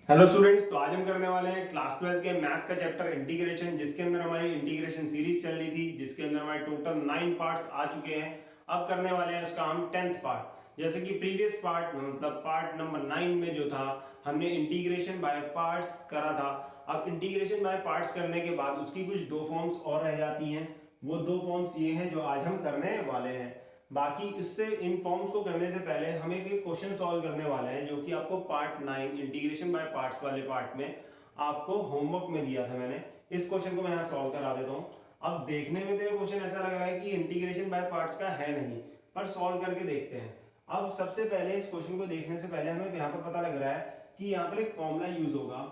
Hello students, तो आज हम करने वाले हैं क्लास 12 के मैथ्स का चैप्टर इंटीग्रेशन, जिसके अंदर हमारी इंटीग्रेशन सीरीज चल रही थी, जिसके अंदर हमारे टोटल 9 पार्ट्स आ चुके हैं। अब करने वाले हैं उसका हम 10th पार्ट। जैसे कि प्रीवियस पार्ट मतलब पार्ट नंबर 9 में जो था, हमने इंटीग्रेशन बाय पार्ट्स करा था। अब इंटीग्रेशन बाय पार्ट्स करने के बाद उसकी कुछ दो फॉर्म्स और रह जाती हैं। वो दो फॉर्म्स ये हैं जो आज हम करने वाले हैं। बाकी इससे इन फॉर्म्स को करने से पहले हम एक क्वेश्चन सॉल्व करने वाले हैं, जो कि आपको पार्ट 9 इंटीग्रेशन बाय पार्ट्स वाले पार्ट में आपको होमवर्क में दिया था मैंने। इस क्वेश्चन को मैं यहाँ सॉल्व करा देता हूँ। अब देखने में तो ये क्वेश्चन ऐसा लग रहा है कि इंटीग्रेशन बाय पार्ट्स का है नहीं, पर सॉल्व करके देखते हैं। अब सबसे पहले इस क्वेश्चन को देखने से पहले हमें यहाँ पर पता लग रहा है कि यहाँ पर एक फॉर्मूला यूज होगा,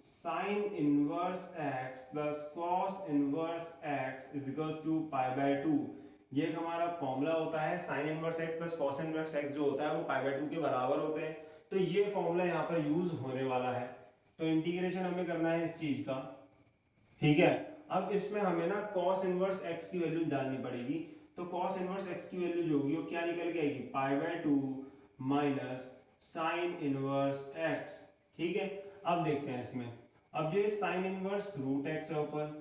sine inverse x plus cos inverse x is equal to pi by 2। ये एक हमारा फॉर्मूला होता है। Sine inverse x plus cos inverse x जो होता है वो पाई बाय 2 के बराबर होते हैं। तो ये फॉर्मूला यहाँ पर यूज होने वाला है। तो इंटीग्रेशन हमें करना है इस चीज का, ठीक है। अब इसमें हमें ना कॉस इनवर्स एक्स की वैल्यू डालनी पड़ेगी। तो कॉस इनवर्स एक्स की वैल्यू जो होगी वो क्या निकल के आएगी, पाई by 2 minus sine inverse x. ठीक है, अब देखते हैं इसमें। अब जो साइन इनवर्स रूट एक्स है ऊपर,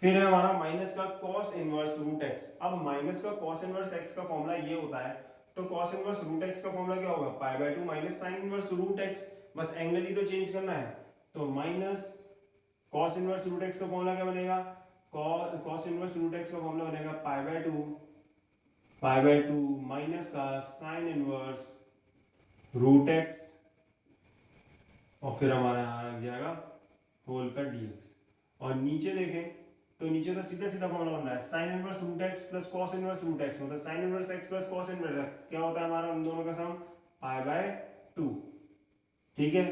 फिर है हमारा माइनस का कॉस इनवर्स रूट एक्स। अब माइनस का कॉस इनवर्स एक्स का फॉर्मूला ये होता है, तो कॉस इनवर्स रूट एक्स का फॉर्मूला क्या होगा, pi by 2 minus sine inverse root x. बस एंगल ही तो चेंज करना है। तो minus cos inverse root x का फॉर्मूला क्या बनेगा, कॉस इनवर्स रूट एक्स का फॉर्मूला बनेगा पाई बाय 2 माइनस का साइन इनवर्स रूट एक्स, और फिर हमारा यहाँ लग जाएगा होल का डीएक्स। और नीचे देखें तो नीचे तो सीधा सीधा फॉर्मूला बन रहा है, sine inverse root x plus cos inverse root X, मतलब sine inverse x plus cos inverse X क्या होता है हमारा, उन दोनों का सम पाई बाय 2। ठीक है,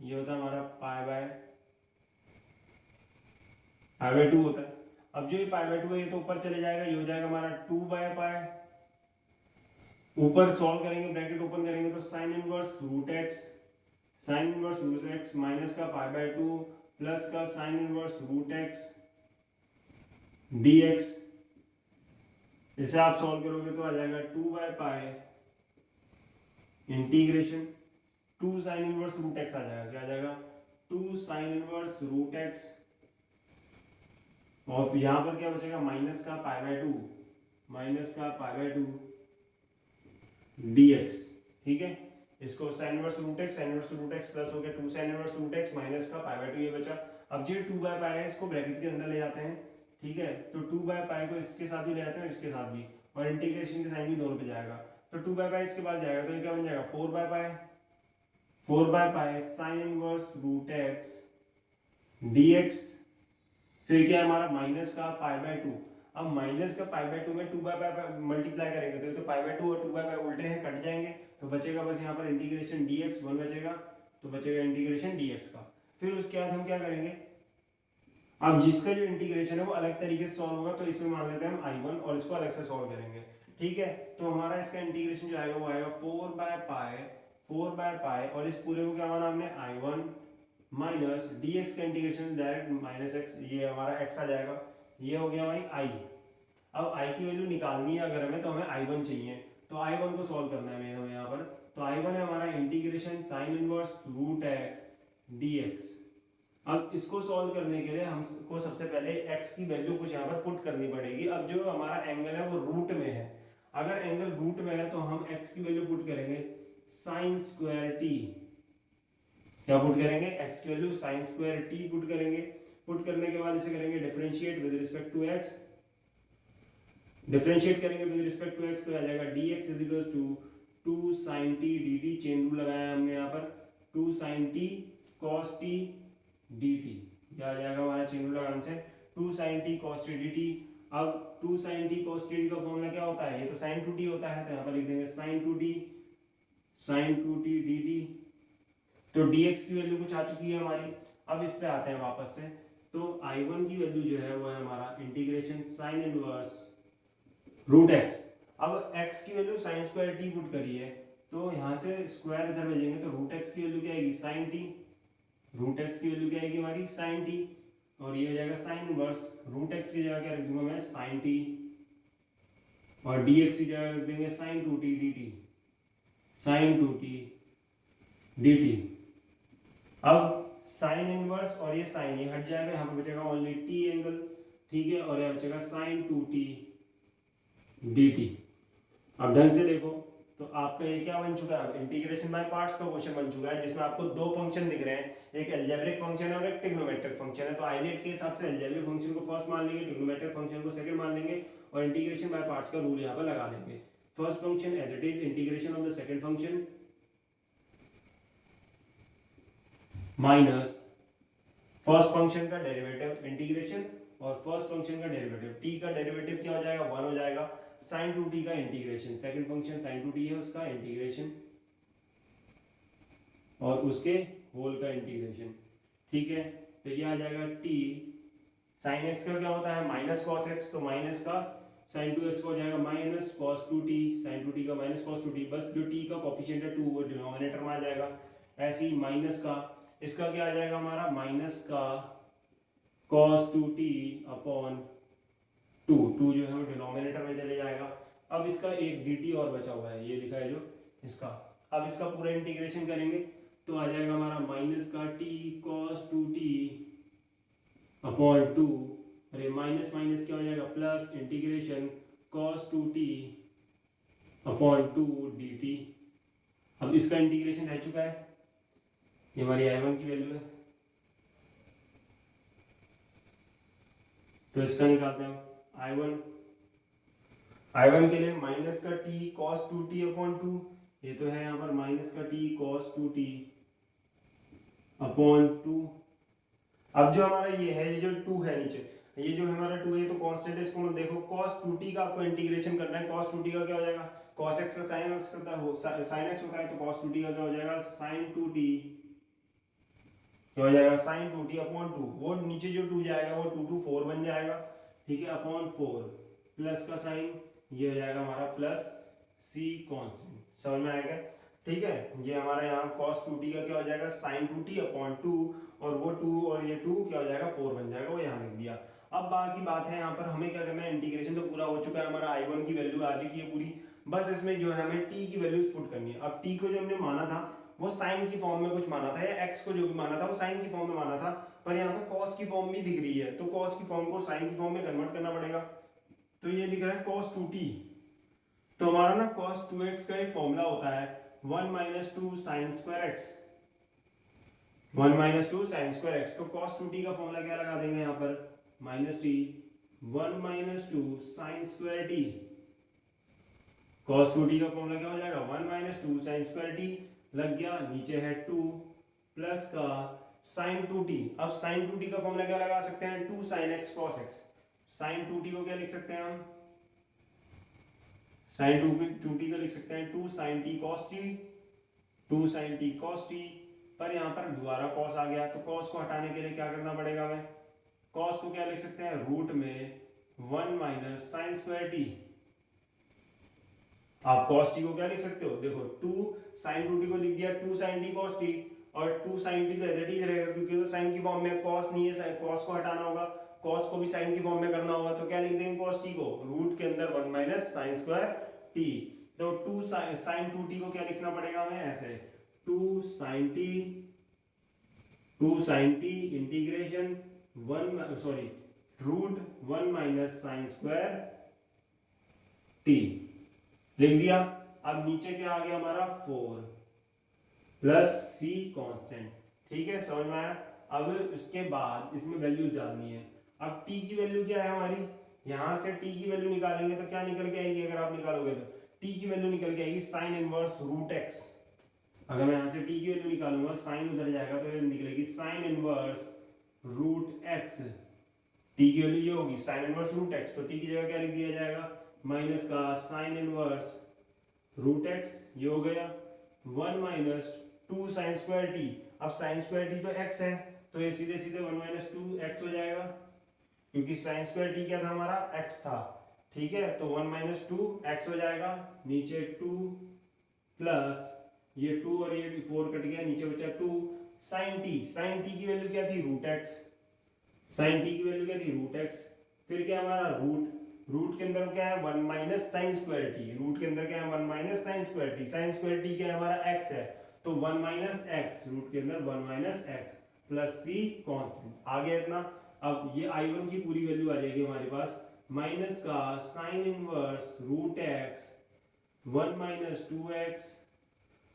ये होता है हमारा पाई बाय 2 होता है। अब जो ये पाई बाय 2 है ये तो ऊपर चले जाएगा, ये हो जाएगा हमारा 2 बाय पाई। ऊपर सॉल्व करेंगे, ब्रैकेट ओपन करेंगे तो sine inverse root x, sine inverse root x minus का पाई बाय 2 प्लस का sine inverse root x dx। इसे आप सॉल्व करोगे तो आ जाएगा 2 by pi integration 2 sine inverse root X आ जाएगा। क्या आ जाएगा, 2 साइन इनवर्स रूट एक्स, और यहां पर क्या बचेगा, माइनस का पाई बाय 2, माइनस का पाई बाय 2 dx। ठीक है, इसको sine inverse root x, sine inverse root x plus हो गया 2 sine inverse root x minus का पाई बाय 2 ये बचा। अब जो 2 बाय पाई है इसको ब्रैकेट के अंदर ले जाते हैं। ठीक है, तो 2 बाय पाई को इसके साथ भी ले जाते हैं, इसके साथ भी, और इंटीग्रेशन के साइन भी दोनों पे जाएगा। तो 2 बाय पाई इसके पास जाएगा तो ये क्या बन जाएगा, 4 by pi, 4 by pi sine inverse root x dx। फिर क्या है हमारा माइनस का पाई बाय 2। अब माइनस का पाई बाय 2 में 2 बाय पाई मल्टीप्लाई करेंगे तो ये तो पाई बाय 2 और 2 बाय पाई उल्टे हैं, कट जाएंगे। तो बचेगा बस यहाँ पर इंटीग्रेशन dx 1 बचेगा, तो बचेगा इंटीग्रेशन dx का। फिर उसके बाद हम क्या करेंगे, अब जिसका जो इंटीग्रेशन है वो अलग तरीके से सॉल्व होगा, तो इसमें मान लेते हैं हम i1 और इसको अलग से सॉल्व करेंगे। ठीक है, तो हमारा इसका इंटीग्रेशन जो आएगा वो आएगा 4 बाय पाई और इस पूरे को क्या माना हमने i1 माइनस dx का इंटीग्रेशन डायरेक्ट माइनस x, ये हमारा x आ जाएगा, ये हो गया हमारी i। अब i की वैल्यू निकालनी है अगर हमें, तो हमें i1 चाहिए, तो i1 को सॉल्व करना है हमें यहाँ पर। तो i1 है हमारा integration sine inverse root x dx। अब इसको सॉल्व करने के लिए हमको सबसे पहले x की वैल्यू कुछ यहाँ पर पुट करनी पड़ेगी। अब जो हमारा एंगल है वो रूट में है, अगर एंगल रूट में है तो हम x की वैल्यू पुट करेंगे साइन स्क्वायर टी। क्या पुट करेंगे, x की value sine square t put करेंगे। पुट करने के बाद इसे करेंगे differentiate with respect to x। Differentiate करेंगे विद रिस्पेक्ट टू x तो आ जाएगा dx is equal to 2 sin t dt। Chain rule लगाया हमने यहाँ पर, 2 sin t cos t dt, यह आ जाएगा हमारा चेन रूल लगाने से 2 sin t cos t dt। अब 2 sin t cos t का फॉर्मूला क्या होता है, ये तो sin 2t होता है, तो यहाँ पर लिख देंगे sin 2t dt। तो dx की वैल्यू कुछ आ चुकी है हमारी। अब इस पे आते हैं वापस से, तो i1 की वैल्यू जो है वो है हमारा integration sine inverse root x. अब x की value sine square t put करी है, तो यहाँ से स्क्वायर इधर भेजेंगे तो रूट एक्स की वैल्यू क्या आएगी, साइन टी। रूट एक्स की वैल्यू क्या आएगी हमारी, साइन टी, और ये हो जाएगा साइन इनवर्स रूट एक्स की जगह क्या रख दूंगा मैं, साइन टी, और डी एक्स की जगह रख देंगे sine 2t dt, sine 2t dt। अब साइन इनवर्स और ये साइन ये हट जाएगा, यहाँ पे बचेगा ओनली टी एंगल, ठीक है, और यहाँ बचेगा साइन 2t dt। अब ढंग से देखो तो आपका ये क्या बन चुका है, इंटीग्रेशन बाय पार्ट्स का क्वेश्चन बन चुका है, जिसमें आपको दो फंक्शन दिख रहे हैं, एक अलजेब्रिक फंक्शन है और एक ट्रिग्नोमेट्रिक फंक्शन है। तो आइलेट के हिसाब से अलजेब्रिक फंक्शन को फर्स्ट मान लेंगे, ट्रिग्नोमेट्रिक फंक्शन को सेकंड मान लेंगे और इंटीग्रेशन बाय पार्ट्स का रूल यहाँ पर लगा देंगे। First function as it is integration of the second function minus first function का डेरिवेटिव इंटीग्रेशन और फर्स्ट फंक्शन का डेरिवेटिव, t का डेरिवेटिव क्या हो जाएगा 1 हो जाएगा, sin 2t का integration, second function sin 2t है उसका इंटीग्रेशन और उसके होल का इंटीग्रेशन, ठीक है। तो ये आ जाएगा t sin x का क्या होता है माइनस cos x, तो माइनस का sin 2x हो जाएगा minus cos 2t, sin 2t का माइनस cos 2t, बस जो t का कोफिशिएंट है 2 वो डिनोमिनेटर में आ जाएगा। ऐसे ही माइनस का इसका क्या आ जाएगा हमारा माइनस का cos 2t अपॉन 2 जो है वो डिनोमिनेटर में चले जाएगा। अब इसका एक dt और बचा हुआ है, ये लिखा है जो इसका, अब इसका पूरा इंटीग्रेशन करेंगे तो आ जाएगा हमारा माइनस का t cos 2t अपॉन 2, अरे माइनस माइनस क्या हो जाएगा plus integration cos 2t upon 2 dt। अब इसका इंटीग्रेशन रह चुका है, ये हमारी i1 की वैल्यू है, तो इसका निकालते हैं I1 के लिए माइनस का t cos 2t अपॉन 2, ये तो है यहाँ पर माइनस का t cos 2t अपॉन 2। अब जो हमारा ये है, ये जो 2 है नीचे, ये जो हमारा 2 है तो कांस्टेंट है, इसको मत देखो, cos 2t का आपको इंटीग्रेशन करना है। cos 2t का क्या हो जाएगा cos x का sin x होता है, sin x होता है, तो cos 2t का क्या हो जाएगा sin 2t, क्या हो जाएगा sin 2t अपॉन 2, वो नीचे जो 2 जाएगा वो 2 4 बन जाएगा, ठीक है, अपॉन 4 प्लस का साइन ये हो जाएगा हमारा प्लस c कांस्टेंट, समझ में आएगा, ठीक है। ये हमारा यहाँ cos 2t का क्या हो जाएगा sin 2t अपॉन 2 और वो 2 और ये 2 क्या हो जाएगा 4 बन जाएगा, वो यहाँ लिख दिया। अब बाकी बात है यहाँ पर हमें क्या करना है, इंटीग्रेशन तो पूरा हो चुका है, हमारा i1 की वैल्यू आ चुकी है पूरी, बस इसमें जो है हमें t की वैल्यूज पुट करनी है। अब t को जो हमने माना था वो साइन की फॉर्म में कुछ माना था, या x को जो भी माना था वो साइन की फॉर्म में माना था, पर यहाँ पे cos की फॉर्म भी दिख रही है, तो cos की फॉर्म को साइन की फॉर्म में कन्वर्ट करना पड़ेगा। तो ये लिख रहा है cos 2t, तो हमारा ना cos 2x का एक फॉर्मूला होता है 1 minus 2 sine square x, 1 minus 2 sine square x, तो cos 2t का फॉर्मूला क्या लगा देंगे यहाँ पर minus T 1 minus 2 sine square T, cos 2t का फॉर्मूला क्या हो जाएगा 1 माइनस 2 साइन स्क्वायर टी लग गया, नीचे है 2 प्लस का sin 2t। अब sin 2t का फॉर्मूला क्या लगा सकते हैं 2 sin x cos x, sin 2t को क्या लिख सकते हैं हम sin 2t को लिख सकते हैं 2 sin t cos t, 2 sin t cos t, पर यहाँ पर दोबारा cos आ गया, तो cos को हटाने के लिए क्या करना पड़ेगा हमें, cos को क्या लिख सकते हैं रूट में 1 माइनस साइन स्क्वायर टी। आप cos t को क्या लिख सकते हो, देखो 2 sin 2t को लिख दिया 2 sin t cos t, और 2 sin t तो एज इट इज रहेगा क्योंकि तो साइन की फॉर्म में, cos नहीं है, cos को हटाना होगा, cos को भी साइन की फॉर्म में करना होगा, तो क्या लिख देंगे cos t को रूट के अंदर 1 माइनस साइन स्क्वायर t। तो 2 sin 2t को क्या लिखना पड़ेगा हमें ऐसे 2 sin t integration 1 sorry root 1 minus sine square t लिख दिया। अब नीचे क्या आ गया हमारा 4 प्लस c कांस्टेंट, ठीक है, समझ में आया। अब इसके बाद इसमें वैल्यूज डालनी है। अब t की वैल्यू क्या है हमारी, यहां से t की वैल्यू निकालेंगे तो क्या निकल के आएगी, अगर आप निकालोगे तो t की वैल्यू निकल के आएगी साइन इनवर्स रूट x। अगर मैं यहां से t की वैल्यू निकालूंगा साइन उधर जाएगा तो ये निकलेगी sine inverse root x, t की वैल्यू ये होगी साइन इनवर्स रूट x, तो t की जगह क्या लिख दिया जाएगा माइनस का साइन इनवर्स रूट x, ये हो गया 1 माइनस 2 साइन स्क्वायर टी। अब साइन स्क्वायर टी तो x है, तो ये सीधे सीधे 1 माइनस 2x हो जाएगा, क्योंकि साइन स्क्वायर टी क्या था हमारा x था, ठीक है, तो 1 माइनस 2x हो जाएगा, नीचे 2 प्लस ये 2 और ये 4 कट गया, नीचे बचा 2 साइन टी की वैल्यू क्या थी रूट x, साइन टी की वैल्यू क्या थी रूट x, फिर क्या हमारा रूट के अंदर क्या है 1 minus sine square t, root के अंदर क्या है 1 minus sine square T, sine square t क्या है हमारा x है, तो 1 माइनस एक्स, रूट के अंदर 1 minus x plus C constant आ गया इतना। अब ये I1 की पूरी वैल्यू आ जाएगी हमारे पास, माइनस का sine inverse root x 1 minus 2x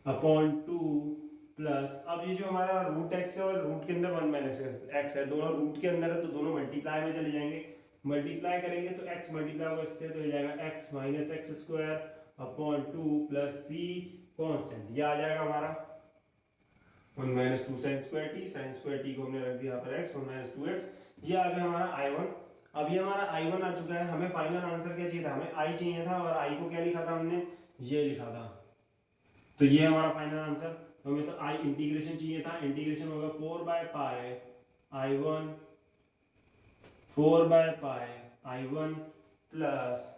upon 2 plus, अब ये जो हमारा रूट एक्स है और रूट के अंदर 1 माइनस एक्स है, दोनों रूट के अंदर है तो दोनों मल्टीप्लाई में चले जाएंगे। मल्टीप्लाई करेंगे तो x मल्टीप्लाई होगा इससे, तो हो जाएगा x minus x square upon 2 plus C constant, ये आ जाएगा हमारा 1 minus 2 sine square T, sine square T को हमने रख दिया यहाँ पर x 1 माइनस 2x, ये आ गया हमारा I1। अब ये हमारा I1 आ चुका है, हमें फाइनल आंसर क्या चाहिए था, हमें I चाहिए था और I को क्या लिखा था हमने, ये लिखा था, तो ये हमारा फाइनल आंसर। तो हमें तो I इंटीग्रेशन चाहिए था, इंटीग्रेशन होगा 4 by pi I1 4 by pi I1 plus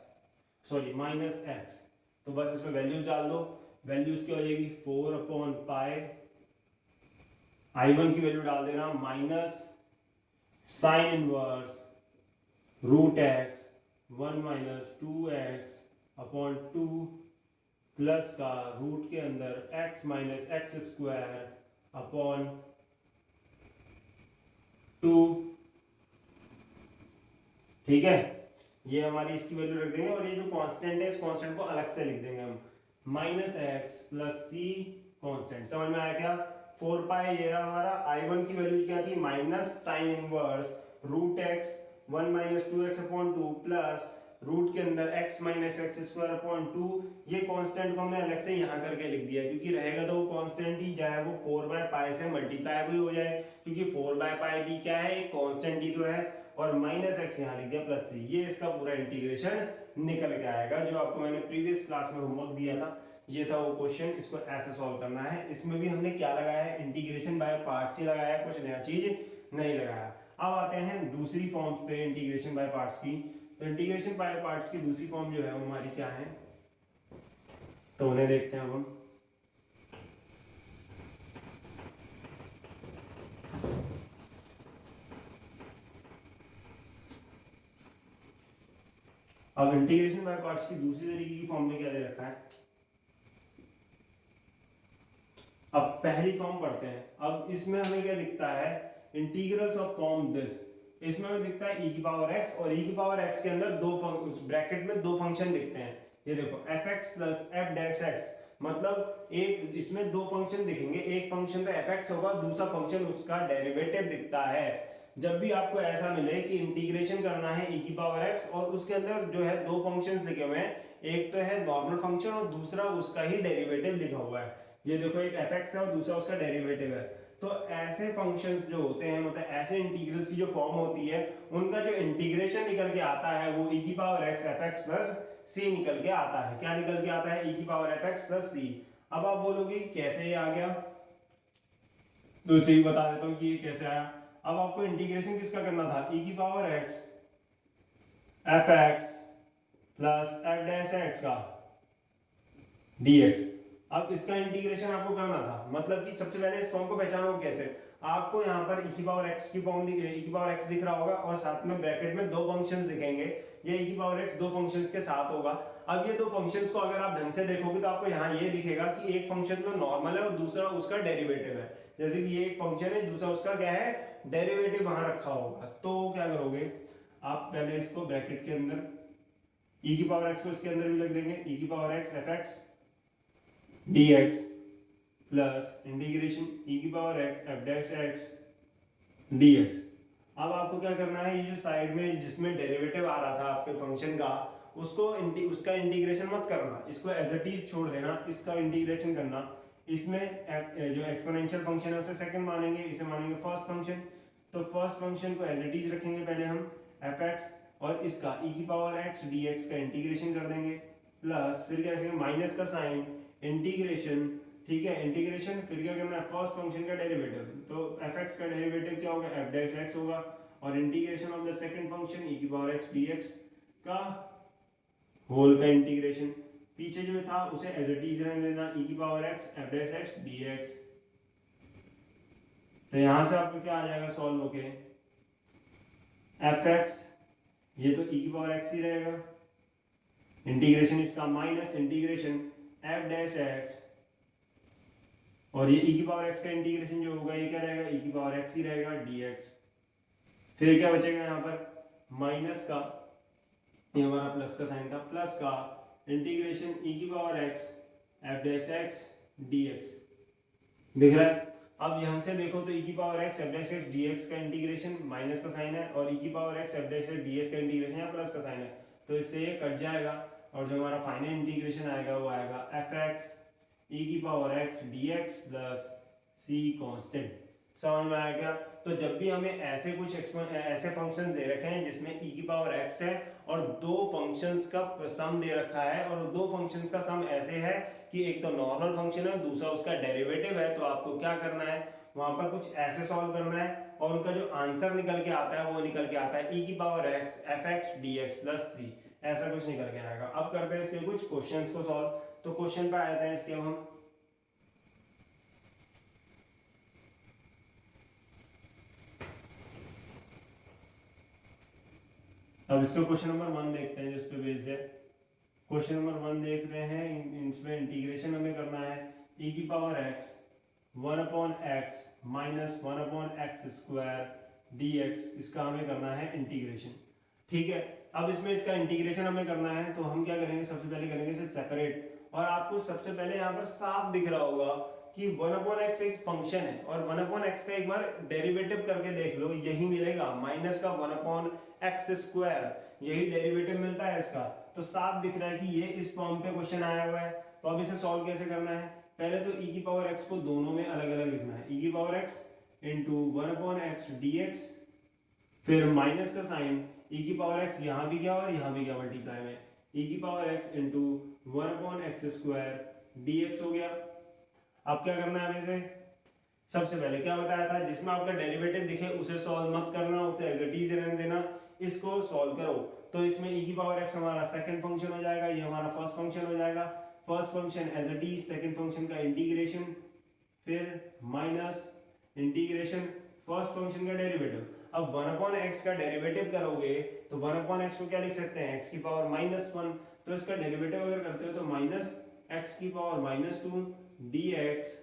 sorry minus x, तो बस इसमें वैल्यूज डाल दो, वैल्यूज क्या हो जाएगी 4 अपॉन पाई I1 की वैल्यू डाल देना minus sine inverse root x 1 minus 2x upon 2 plus का रूट के अंदर x minus x square upon 2, ठीक है, ये हमारी इसकी वैल्यू रख देंगे और ये जो कांस्टेंट है इस कांस्टेंट को अलग से लिख देंगे हम, minus x plus C constant, समझ में आया क्या। 4 पाई ये रहा हमारा, I1 की वैल्यू क्या थी minus sine inverse root x 1 minus 2x upon 2 plus root के अंदर x minus x square upon 2, ये कांस्टेंट को हमने अलग से यहाँ करके लिख दिया क्योंकि रहेगा तो वो कांस्टेंट ही, चाहे वो 4 बाय पाई से मल्टीप्लाई भी हो जाए, क्योंकि 4 बाय पाई भी क्या है, एक कांस्टेंट ही तो है, और माइनस एक्स यहाँ लिख दिया प्लस सी, ये इसका पूरा इंटीग्रेशन निकल के आएगा। जो आपको मैंने प्रीवियस क्लास में होमवर्क दिया था ये था वो क्वेश्चन, इसको ऐसे सॉल्व करना है। इसमें भी हमने क्या लगाया है, इंटीग्रेशन बाय पार्ट्स ही लगाया है, कुछ नया चीज नहीं लगाया। अब आते हैं दूसरी फॉर्म पे इंटीग्रेशन बाय पार्ट्स की, तो इंटीग्रेशन बाय पार्ट्स की दूसरी फॉर्म जो है वो हमारी क्या है, तो उन्हें देखते हैं हम। अब इंटीग्रेशन बाय पार्ट्स की दूसरी तरीके की फॉर्म में क्या दे रखा है, अब पहली फॉर्म पढ़ते हैं। अब इसमें हमें क्या दिखता है, इंटीग्रल्स ऑफ फॉर्म दिस, इसमें हमें दिखता है e की पावर x और e की पावर x के अंदर दो ब्रैकेट में दो फंक्शन दिखते हैं, ये देखो fx plus f dash x, मतलब एक इसमें दो फंक्शन दिखेंगे, एक फंक्शन तो fx होगा, दूसरा फंक्शन उसका डेरिवेटिव दिखता है। जब भी आपको ऐसा मिले कि इंटीग्रेशन करना है e की पावर x और उसके अंदर जो है दो फंक्शंस लिखे हुए हैं, एक तो है नॉर्मल फंक्शन और दूसरा उसका ही डेरिवेटिव लिखा हुआ है, ये देखो एक fx है और दूसरा उसका डेरिवेटिव है, तो ऐसे फंक्शंस जो होते हैं, मतलब ऐसे इंटीग्रल्स की जो फॉर्म होती है उनका जो इंटीग्रेशन निकल के आता है वो e की power x fx plus c निकल के आता है। क्या निकल के आता है, e की पावर fx प्लस c। अब आप बोलोगे कैसे ये आ गया, तो इसे ही बता देता हूँ कि ये कैसे आया। अब आपको इंटीग्रेशन किसका करना था, e की power x fx plus f dash x का dx। अब इसका इंटीग्रेशन आपको करना था, मतलब कि सबसे पहले इस फॉर्म को पहचानो कैसे, आपको यहाँ पर e की पावर x की फॉर्म e की पावर x दिख रहा होगा और साथ में ब्रैकेट में दो फंक्शंस दिखेंगे, ये e की पावर x दो फंक्शंस के साथ होगा। अब ये दो फंक्शंस को अगर आप ढंग से देखोगे तो आपको यहाँ ये दिखेगा कि एक फंक्शन तो नॉर्मल है और दूसरा उसका डेरिवेटिव है, जैसे कि ये एक फंक्शन है दूसरा उसका क्या है डेरिवेटिव वहां रखा होगा। तो क्या करोगे आप, पहले इसको ब्रैकेट के अंदर e की पावर x को इसके अंदर भी लिख देंगे, e की power x fx dx plus integration e की power x f dash x dx। अब आपको क्या करना है, ये जो साइड में जिसमें डेरिवेटिव आ रहा था आपके फंक्शन का उसको उसका इंटीग्रेशन मत करना, इसको एज इट इज छोड़ देना, इसका इंटीग्रेशन करना। इसमें जो एक्सपोनेंशियल फंक्शन है उसे सेकंड मानेंगे, इसे मानेंगे फर्स्ट फंक्शन, तो फर्स्ट फंक्शन को एज इट इज रखेंगे पहले हम fx और इसका e की पावर x dx का इंटीग्रेशन कर देंगे, प्लस फिर क्या रखेंगे माइनस का साइन इंटीग्रेशन, ठीक है इंटीग्रेशन, फिर क्या करना है फर्स्ट फंक्शन का डेरिवेटिव, तो fx का डेरिवेटिव क्या होगा f डैश x होगा और integration of the second function e की पावर x dx का होल का इंटीग्रेशन, पीछे जो था उसे एज इट इज रहने देना e की power x f dash x dx। तो यहां से आपको क्या आ जाएगा सॉल्व होके fx, ये तो e की पावर x ही रहेगा, इंटीग्रेशन इसका minus integration f dash x और ये e की पावर x का इंटीग्रेशन जो होगा ये क्या रहेगा, e की पावर x ही रहेगा dx। फिर क्या बचेगा यहाँ पर माइनस का, ये हमारा प्लस का साइन था, प्लस का इंटीग्रेशन e की power x f dash x dx दिख रहा है। अब यहाँ से देखो तो e की power x f dash x dx का इंटीग्रेशन माइनस का साइन है और e की power x f dash x ds का इंटीग्रेशन यहाँ प्लस का साइन है, तो इससे ये कट जाएगा और जो हमारा फाइनल इंटीग्रेशन आएगा वो आएगा fx e की power x dx plus c constant. समझ में आया क्या? तो जब भी हमें ऐसे कुछ ऐसे फंक्शन दे रखे हैं जिसमें e की पावर x है और दो फंक्शंस का सम दे रखा है और दो फंक्शंस का सम ऐसे है कि एक तो नॉर्मल फंक्शन है दूसरा उसका डेरिवेटिव है, तो आपको क्या करना है वहां पर कुछ ऐसे सॉल्व करना है और उनका जो आंसर निकल के आता है वो निकल के आता है e की power x fx dx plus c, ऐसा कुछ निकल के आएगा। अब करते हैं इसके कुछ क्वेश्चंस को सॉल्व। तो क्वेश्चन पे आते हैं इसके हम। अब इसका क्वेश्चन नंबर 1 देखते हैं जिस पे बेस्ड है। क्वेश्चन नंबर 1 देख रहे हैं, इसमें इंटीग्रेशन हमें करना है e की power x 1/x minus 1/x square dx, इसका हमें करना है इंटीग्रेशन। ठीक है, अब इसमें इसका इंटीग्रेशन हमें करना है तो हम क्या करेंगे, सबसे पहले करेंगे इसे सेपरेट। और आपको सबसे पहले यहाँ पर साफ दिख रहा होगा कि 1/x एक फंक्शन है और 1/x का एक बार डेरिवेटिव करके देख लो, यही मिलेगा माइनस का 1/x स्क्वायर, यही डेरिवेटिव मिलता है इसका। तो साफ दिख रहा है कि ये इस फॉर्म पे क्वेश्चन आया हुआ है। तो अब इसे सॉल्व कैसे करना है, पहले तो e की पावर x को दोनों में अलग अलग लिखना है, e की power x into 1/x dx, फिर माइनस का साइन e की पावर x यहाँ भी गया और यहाँ भी गया मल्टीप्लाई में, e की power x into 1/x square dx हो गया। अब क्या करना है हमें इसे, सबसे पहले क्या बताया था, जिसमें आपका डेरिवेटिव दिखे उसे सॉल्व मत करना, उसे एज इट इज रहने देना, इसको सॉल्व करो। तो इसमें e की पावर x हमारा सेकंड फंक्शन हो जाएगा, ये हमारा फर्स्ट फंक्शन हो जाएगा। First function as it is, second function का इंटीग्रेशन, फिर माइनस इंटीग्रेशन फर्स्ट फंक्शन का डेरिवेटिव। अब 1/x का डेरिवेटिव करोगे तो 1/x को क्या लिख सकते हैं, x की पावर -1, तो इसका डेरिवेटिव अगर करते हो तो माइनस x की पावर -2 dx,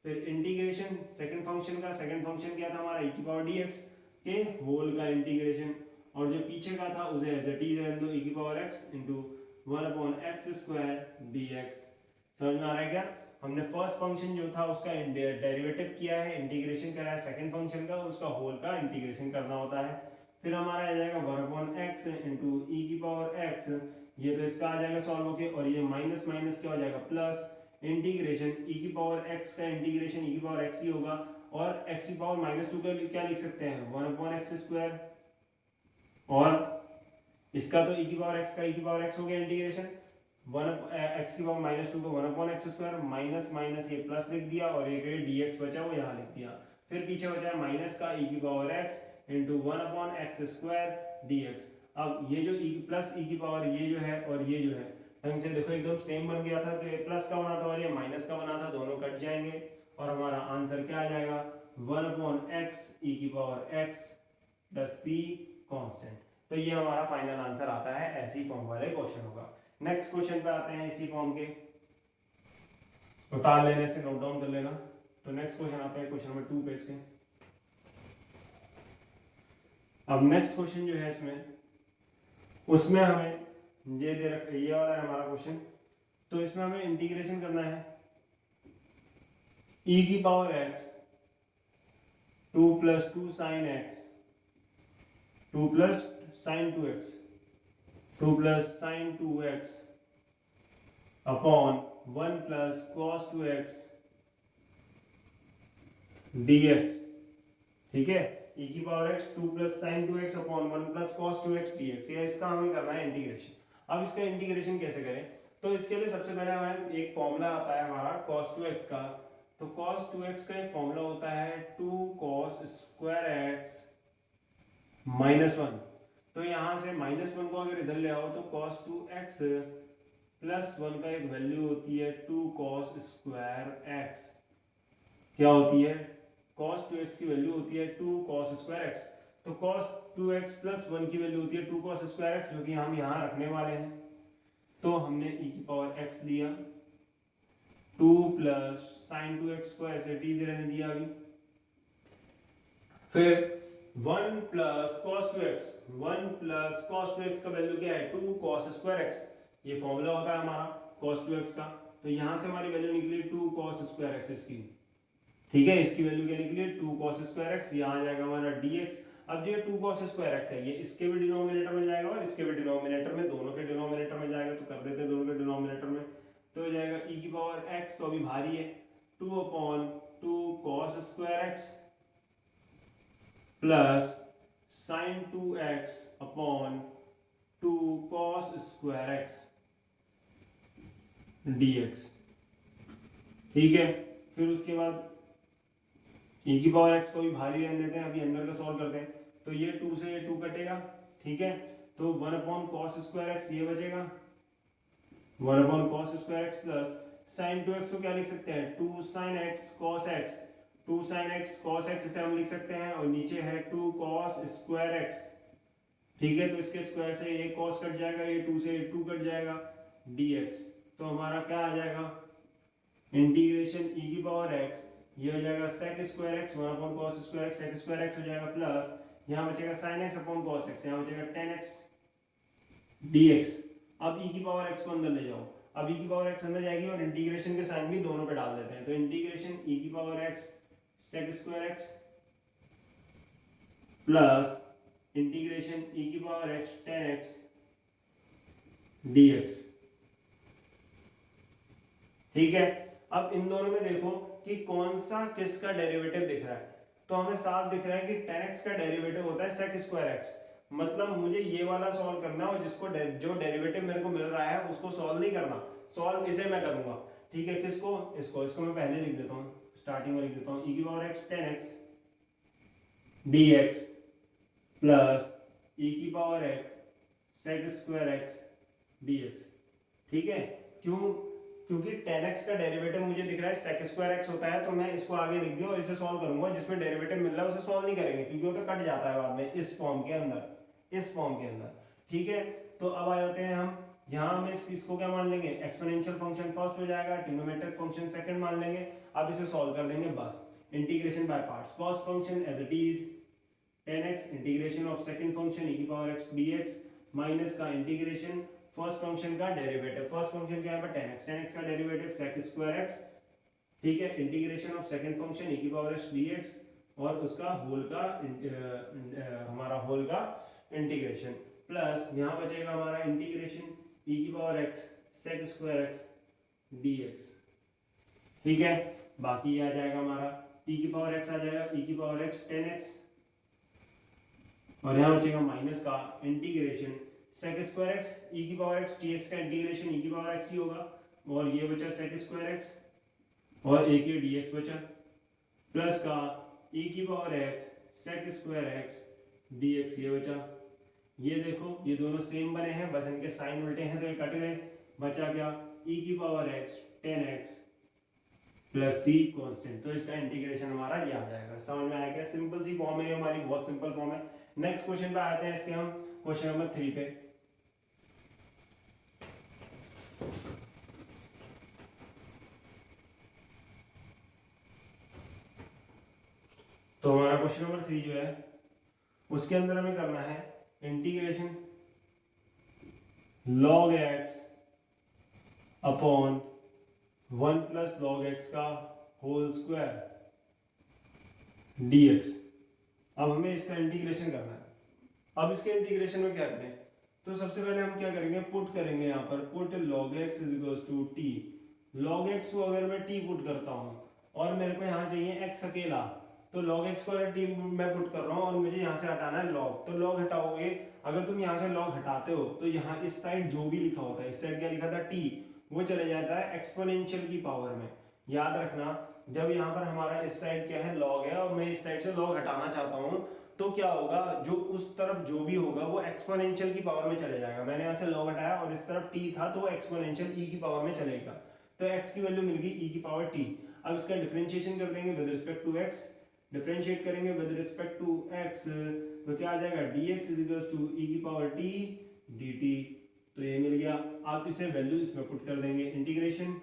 फिर इंटीग्रेशन सेकंड फंक्शन का, सेकंड फंक्शन क्या था हमारा e की पावर dx के होल का इंटीग्रेशन, और जो पीछे का था उसे एज इट इज रहने दो, e की power x into 1/x square dx। समझ में आ रहा है क्या? हमने फर्स्ट फंक्शन जो था उसका डेरिवेटिव किया है, इंटीग्रेशन करा है, सेकंड फंक्शन का उसका होल का इंटीग्रेशन करना होता है। फिर हमारा आ जाएगा 1/x इंटू e की पावर x, ये तो इसका आ जाएगा सॉल्व होके, और ये माइनस माइनस क्या हो जाएगा प्लस, इंटीग्रेशन e की पावर x का इंटीग्रेशन e की पावर x ही होगा, और x की पावर -2 का क्या लिख सकते हैं 1/x स्क्वायर, और इसका तो e की पावर x का e की पावर x हो गया इंटीग्रेशन, 1x की पावर -2 को 1/x स्क्वायर, माइनस माइनस ये प्लस लिख दिया और ये dx बचा वो यहाँ लिख दिया। फिर पीछे बचा है माइनस का e की power x into 1/x square dx। अब ये जो प्लस e की पावर ये जो है और ये जो है ढंग से देखो एकदम सेम बन गया था, तो ये प्लस का बना था और ये माइनस का बना था, दोनों कट जाएंगे और हमारा आंसर क्या आ जाएगा 1/x e की power x plus c constant. तो ये हमारा फाइनल आंसर आता है, ऐसी फॉर्म वाले क्वेश्चन होगा। नेक्स्ट क्वेश्चन पे आते हैं इसी फॉर्म के, उतार लेने से नोट डाउन कर लेना। तो नेक्स्ट क्वेश्चन आता है क्वेश्चन नंबर 2 पे इसके। अब नेक्स्ट क्वेश्चन जो है इसमें, उसमें हमें ये दे रखा, ये वाला है हमारा क्वेश्चन, तो इसमें हमें इंटीग्रेशन करना है e की power x 2 + 2 sin x 2 + sin 2x 2 + sin 2x upon 1 + cos 2x dx। ठीक है, e की power x 2 + sin 2x upon 1 + cos 2x dx, ये इसका हमें करना है इंटीग्रेशन। अब इसका इंटीग्रेशन कैसे करें, तो इसके लिए सबसे पहले हमें एक फॉर्मूला आता है हमारा cos 2x का। तो cos 2x का एक फॉर्मूला होता है 2 cos स्क्वायर x -1। तो यहाँ से -1 को अगर इधर ले आओ तो cos 2x प्लस 1 का एक वैल्यू होती है 2 cos स्क्वायर x, क्या होती है cos 2x की वैल्यू होती है 2 cos स्क्वायर x। तो cos 2x प्लस 1 की वैल्यू होती है 2 cos स्क्वायर x, जो कि हम यहाँ रखने वाले हैं। तो हमने e की पावर x लिया 2 प्लस साइन 2x को ऐसे टी से रहने दिया अभी। फिर 1 plus cos 2x, 1 plus cos 2x का वैल्यू क्या है 2 कॉस स्क्वायर x, ये फॉर्मूला होता है हमारा कॉस 2x का। तो यहां से हमारी वैल्यू निकली 2 कॉस स्क्वायर x इसकी, ठीक है। इसकी वैल्यू क्या निकली 2 cos स्क्वायर x, यहाँ आ जाएगा हमारा dx। अब जो 2 cos स्क्वायर x है ये इसके भी डिनोमिनेटर में जाएगा और इसके भी डिनोमिनेटर में, दोनों के डिनोमिनेटर में जाएगा। तो कर देते हैं दोनों के डिनोमिनेटर में, तो हो जाएगा e की पावर x, तो अभी भारी है 2/2 cos square x plus sign 2x upon 2 cos square x dx, ठीक है। फिर उसके बाद e की पावर x को भी भारी रहने देते हैं, अभी अंदर का सॉल्व करते हैं। तो ये 2 से ये 2 कटेगा, ठीक है। तो 1/cos स्क्वायर x ये बचेगा, 1/cos square x plus sign 2x को क्या लिख सकते हैं 2 sin x cos x, 2 sin x cos x इसे हम लिख सकते हैं, और नीचे है 2 cos स्क्वायर x, ठीक है। तो इसके स्क्वायर से ये cos कट जाएगा, ये 2 से 2 कट जाएगा dx। तो हमारा क्या आ जाएगा इंटीग्रेशन e की पावर x, ये हो जाएगा sec square x 1/cos square x sec square x हो जाएगा, प्लस यहाँ बचेगा sin x upon cos x, यहाँ बचेगा tan x dx। अब e की पावर x को अंदर ले जाओ, अब e की पावर x अंदर जाएगी और इंटीग्रेशन के साइन भी दोनों पे डाल देते हैं। तो इंटीग्रेशन e की power x sec square x plus integration e की power x tan x dx, ठीक है। अब इन दोनों में देखो कि कौन सा किसका डेरिवेटिव दिख रहा है। तो हमें साफ दिख रहा है कि tan x का डेरिवेटिव होता है sec स्क्वायर x, मतलब मुझे ये वाला सॉल्व करना है और जिसको जो डेरिवेटिव मेरे को मिल रहा है उसको सॉल्व नहीं करना, सॉल्व इसे मैं करूंगा, ठीक है। किसको, इसको मैं पहले लिख देता हूँ, स्टार्टिंग में लिख देता हूँ e की power x tan x dx plus e की power x sec square x dx, ठीक है। क्यों, क्योंकि tan x का डेरिवेटिव मुझे दिख रहा है sec स्क्वायर x होता है, तो मैं इसको आगे लिख दिया और इसे सॉल्व करूंगा। जिसमें डेरिवेटिव मिल रहा है उसे सॉल्व नहीं करेंगे क्योंकि वो तो कट जाता है बाद में इस फॉर्म के अंदर, इस फॉर्म के अंदर, ठीक है। तो अब आ जाते हैं हम यहाँ, हम इसको क्या मान लेंगे एक्सपोनेंशियल फंक्शन फर्स्ट हो जाएगा, ट्रिग्नोमेट्रिक फंक्शन सेकंड मान लेंगे। अब इसे सॉल्व कर देंगे बस, integration by parts. First function as it is tan x integration of second function e की पावर x dx माइनस का इंटीग्रेशन फर्स्ट फंक्शन का डेरिवेटिव, फर्स्ट फंक्शन क्या है tan x का डेरिवेटिव sec स्क्वायर x, ठीक है। Integration of second function e की power x dx और उसका होल का हमारा होल का इंटीग्रेशन, प्लस यहाँ बचेगा हमारा इंटीग्रेशन e की power x sec square x dx, ठीक है। बाकी आ जाएगा हमारा e की पावर x आ जाएगा e की पावर x tan x, और यहाँ बचेगा माइनस का integration sec square x e की पावर x dx का इंटीग्रेशन e की पावर x ही होगा, और ये बचा sec स्क्वायर x और एक ये dx बचा, प्लस का e की power x sec square x dx ये बचा। ये देखो ये दोनों सेम बने हैं, बस इनके साइन उल्टे हैं तो ये कट गए, बचा क्या e की power x tan x plus c constant. तो इसका इंटीग्रेशन हमारा ये आ जाएगा। समझ में आया क्या, सिंपल सी फॉर्म है हमारी, बहुत सिंपल फॉर्म है। नेक्स्ट क्वेश्चन पे आते हैं इसके हम, क्वेश्चन नंबर 3 पे। तो हमारा क्वेश्चन नंबर 3 जो है उसके अंदर हमें करना है integration log x upon 1 plus log x का होल स्क्वायर dx। अब हमें इसका इंटीग्रेशन करना है। अब इसके इंटीग्रेशन में क्या करें, तो सबसे पहले हम क्या करेंगे, पुट करेंगे यहाँ पर, put log x is equals to t। log x को अगर मैं t पुट करता हूँ और मेरे को यहाँ चाहिए x अकेला, तो log x को अगर t मैं पुट कर रहा हूँ और मुझे यहाँ से हटाना है log, तो log हटाओगे, अगर तुम यहाँ से log हटाते हो तो यहाँ इस साइड जो भी लिखा होता है, इस साइड क्या लिखा था t, वो चले जाता है एक्सपोनेंशियल की पावर में। याद रखना जब यहाँ पर हमारा इस साइड क्या है log है और मैं इस साइड से log हटाना चाहता हूँ, तो क्या होगा, जो उस तरफ जो भी होगा वो एक्सपोनेंशियल की पावर में चले जाएगा। मैंने यहाँ से log हटाया और इस तरफ t था तो वो एक्सपोनेंशियल e की पावर में चलेगा, तो x की वैल्यू मिल गई e की पावर t। अब इसका डिफरेंशिएशन कर देंगे with respect to x, differentiate करेंगे विद रिस्पेक्ट टू x, तो क्या आ जाएगा dx is equals to e की पावर t dt। तो ये मिल गया। आप इसे वैल्यू इसमें पुट कर देंगे, इंटीग्रेशन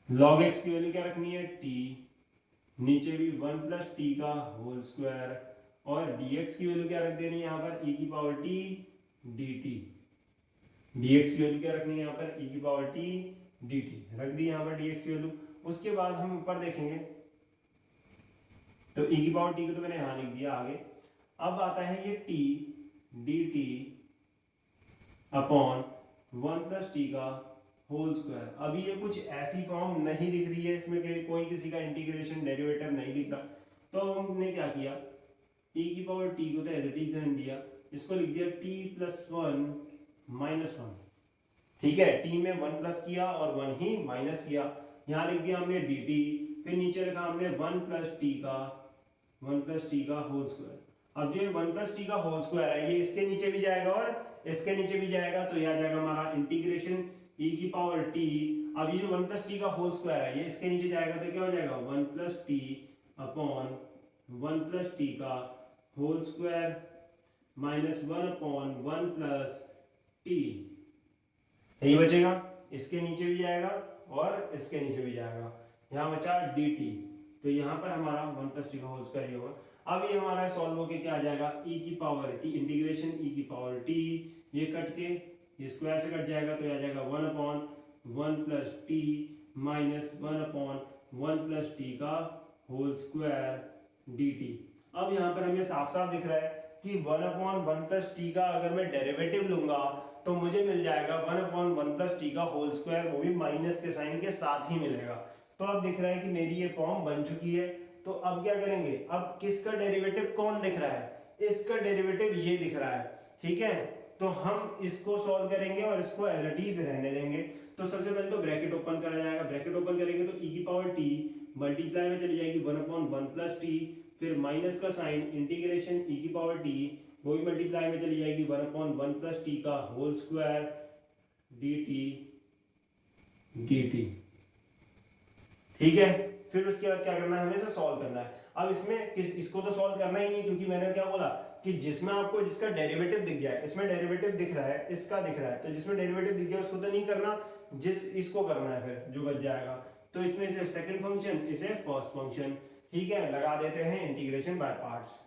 log x की वैल्यू क्या रखनी है t, नीचे भी 1 प्लस टी का होल स्क्वायर, और dx की वैल्यू क्या रख देनी है यहाँ पर e की पावर t dt। dx की वैल्यू क्या रखनी है यहाँ पर e की पावर t dt रख दी यहाँ पर dx की वैल्यू। उसके बाद हम ऊपर देखेंगे तो e की पावर t को तो मैंने यहाँ लिख दिया आगे। अब आता है ये t dt upon 1 plus T का होल स्क्वायर। अभी ये कुछ ऐसी फॉर्म नहीं दिख रही है, इसमें कोई किसी का इंटीग्रेशन डेरिवेटिव नहीं दिख रहा, तो हमने क्या किया, e की पावर t को तो एज इट इज रहने दिया, इसको लिख दिया t प्लस 1 माइनस 1। ठीक है, t में 1 प्लस किया और 1 ही माइनस किया, यहाँ लिख दिया हमने dt, फिर नीचे लिखा हमने 1 प्लस टी का होल स्क्वायर। अब जो 1 प्लस टी का होल स्क्वायर है ये इसके नीचे भी जाएगा और इसके नीचे भी जाएगा, तो यह आ जाएगा हमारा इंटीग्रेशन e की पावर t। अब ये जो 1 प्लस टी का होल स्क्वायर है ये इसके नीचे जाएगा तो क्या हो जाएगा 1 plus T upon 1 plus T का whole square minus 1 upon 1 plus T, यही बचेगा, इसके नीचे भी जाएगा और इसके नीचे भी जाएगा, यहाँ बचा dt। तो यहाँ पर हमारा 1 प्लस टी का होल स्क्वायर ये होगा। अब ये हमारा सॉल्व होके क्या आ जाएगा e की पावर t, इंटीग्रेशन e की पावर t, ये कट के ये स्क्वायर से कट जाएगा तो आ जाएगा 1 upon 1 plus T minus 1 upon 1 plus T का होल स्क्वायर dt। अब यहाँ पर हमें साफ साफ दिख रहा है कि 1 अपॉन 1 प्लस टी का अगर मैं डेरिवेटिव लूंगा तो मुझे मिल जाएगा 1 अपॉन 1 प्लस टी का होल स्क्वायर, वो भी माइनस के साइन के साथ ही मिलेगा। तो अब दिख रहा है कि मेरी ये फॉर्म बन चुकी है। तो अब क्या करेंगे, अब किसका डेरिवेटिव कौन दिख रहा है, इसका डेरिवेटिव ये दिख रहा है। ठीक है, तो हम इसको सॉल्व करेंगे और इसको एज इट इज रहने देंगे। तो सबसे पहले तो ब्रैकेट ओपन करा जाएगा, ब्रैकेट ओपन करेंगे तो e की पावर t मल्टीप्लाई में चली जाएगी 1 अपॉन 1 प्लस टी, फिर माइनस का साइन इंटीग्रेशन e की पावर t वो भी मल्टीप्लाई में चली जाएगी 1 अपॉन 1 प्लस टी का होल स्क्वायर dt। ठीक है, फिर उसके बाद क्या करना है, हमें इसे सॉल्व करना है। अब इसमें इसको तो सॉल्व करना ही नहीं, क्योंकि मैंने क्या बोला कि जिसमें आपको जिसका डेरिवेटिव दिख जाए, इसमें डेरिवेटिव दिख रहा है, इसका दिख रहा है, तो जिसमें डेरिवेटिव दिख गया उसको तो नहीं करना, इसको करना है फिर जो बच जाएगा। तो इसमें इसे सेकंड फंक्शन, इसे फर्स्ट फंक्शन। ठीक है, लगा देते हैं integration by parts.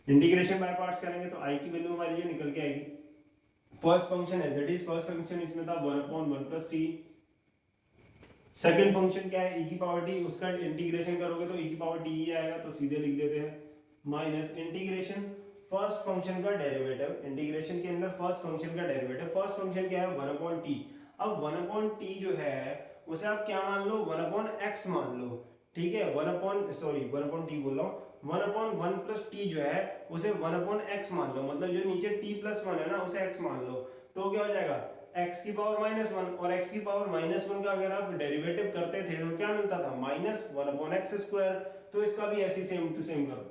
Integration by parts करेंगे तो i की वैल्यू हमारी ये निकल के आएगी, first function as it is, first function इसमें था 1 upon 1 plus t. Second function क्या है e की पावर t, उसका इंटीग्रेशन करोगे तो e की पावर t ही आएगा, तो सीधे लिख देते हैं माइनस इंटीग्रेशन फर्स्ट फंक्शन का डेरिवेटिव, इंटीग्रेशन के अंदर फर्स्ट फंक्शन का डेरिवेटिव, फर्स्ट फंक्शन क्या है 1 अपॉन t। अब 1 अपॉन t जो है उसे आप क्या मान लो, 1 अपॉन x मान लो। ठीक है, 1 अपॉन t बोल रहा हूँ, 1 अपॉन 1 प्लस टी जो है उसे 1 अपॉन x मान लो, मतलब जो नीचे t प्लस 1 है ना उसे x मान लो, तो क्या हो जाएगा x की पावर -1, और x की पावर -1 का अगर आप डेरिवेटिव करते थे तो क्या मिलता था -1 अपॉन एक्स स्क्वायर। तो इसका भी ऐसी सेम टू सेम करो,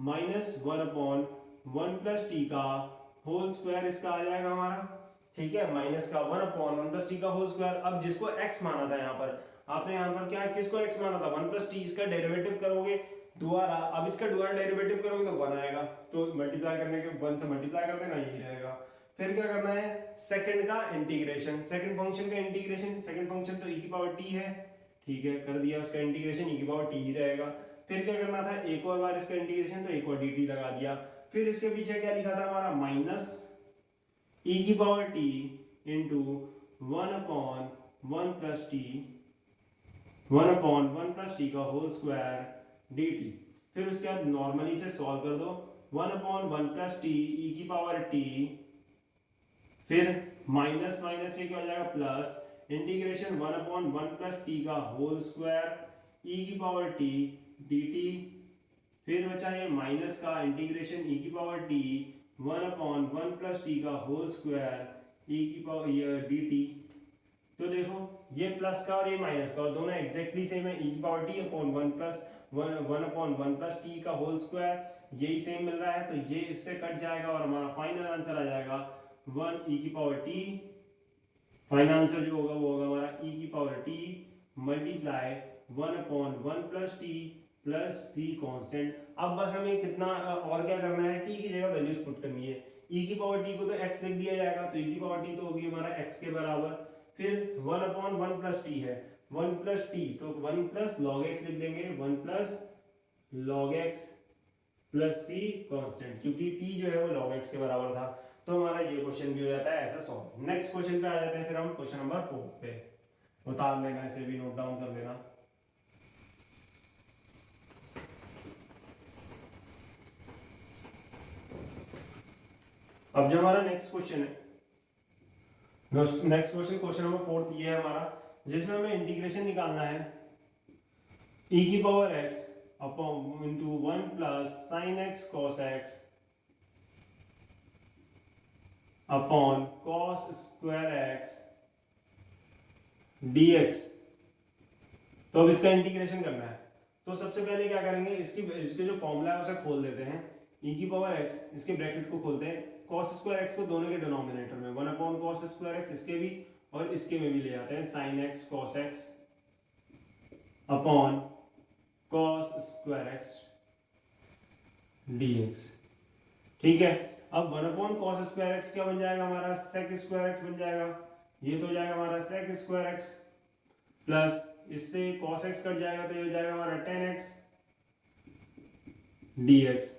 -1 अपॉन 1 प्लस टी का होल स्क्वायर इसका आ जाएगा हमारा। ठीक है, माइनस का 1 अपॉन 1 प्लस टी का होल स्क्वायर। अब जिसको x माना था यहाँ पर, आपने यहाँ पर क्या किसको x माना था 1 प्लस टी, इसका डेरिवेटिव करोगे दोबारा, अब इसका दोबारा डेरिवेटिव करोगे तो 1 आएगा, तो मल्टीप्लाई करने के 1 से मल्टीप्लाई कर देना, यही रहेगा। फिर क्या करना है, सेकंड का इंटीग्रेशन, सेकंड फंक्शन का इंटीग्रेशन, सेकंड फंक्शन तो e की पावर t है। ठीक है, कर दिया उसका इंटीग्रेशन, e की पावर t ही रहेगा। फिर क्या करना था, एक और बार इसका इंटीग्रेशन, तो एक और dt लगा दिया। फिर इसके पीछे क्या लिखा था हमारा, माइनस e की power t into 1 upon 1 plus T, 1 upon 1 plus T का होल स्क्वायर dt। फिर उसके बाद नॉर्मली से सॉल्व कर दो, 1 अपॉन 1 प्लस टी e की पावर t, फिर माइनस माइनस ये क्या हो जाएगा plus, integration 1 upon 1 plus T का होल स्क्वायर e की पावर t dt। फिर बचा ये माइनस का इंटीग्रेशन e की power t 1 upon 1 plus T का होल स्क्वायर e की पावर ये dt। तो देखो ये प्लस का और ये माइनस का, और दोनों एग्जैक्टली सेम है, e की power t upon 1 plus 1 upon 1 plus T का होल स्क्वायर, यही सेम मिल रहा है, तो ये इससे कट जाएगा और हमारा फाइनल आंसर आ जाएगा 1 e की पावर t। फाइनल आंसर जो होगा वो होगा हमारा e की power t multiply 1 upon 1 plus T plus C constant. अब बस हमें कितना और क्या करना है, t की जगह वैल्यूज पुट करनी है। e की पावर t को तो x लिख दिया जाएगा, तो e की पावर t तो होगी हमारा x के बराबर। फिर 1/1 + t है, 1 + t, तो 1 + log x लिख देंगे, 1 + log x + c कांस्टेंट, क्योंकि t जो है वो log x के बराबर था। तो हमारा ये क्वेश्चन भी हो जाता है ऐसा सॉल्व। नेक्स्ट क्वेश्चन पे आ जाते हैं फिर हम, क्वेश्चन नंबर 4 पे। उतार लेना, इसे भी नोट डाउन कर लेना। अब जो हमारा नेक्स्ट क्वेश्चन है, नेक्स्ट क्वेश्चन क्वेश्चन नंबर 4 ये है हमारा, जिसमें हमें इंटीग्रेशन निकालना है e⁻x upon into 1 + sin x cos x upon cos square x dx। तो अब इसका इंटीग्रेशन करना है, तो सबसे पहले क्या करेंगे, इसके जो फॉर्मूला है उसे खोल देते हैं। e⁻x, इसके ब्रैकेट को खोलते हैं, cos स्क्वायर x को दोनों के डिनोमिनेटर में 1/cos स्क्वायर x, इसके भी और इसके में भी ले जाते हैं, sin x cos x upon cos square x dx। ठीक है, अब 1/cos स्क्वायर x क्या बन जाएगा हमारा, sec स्क्वायर x बन जाएगा। ये तो हो जाएगा हमारा sec स्क्वायर x प्लस इससे cos x कट जाएगा, तो ये हो जाएगा हमारा tan x dx।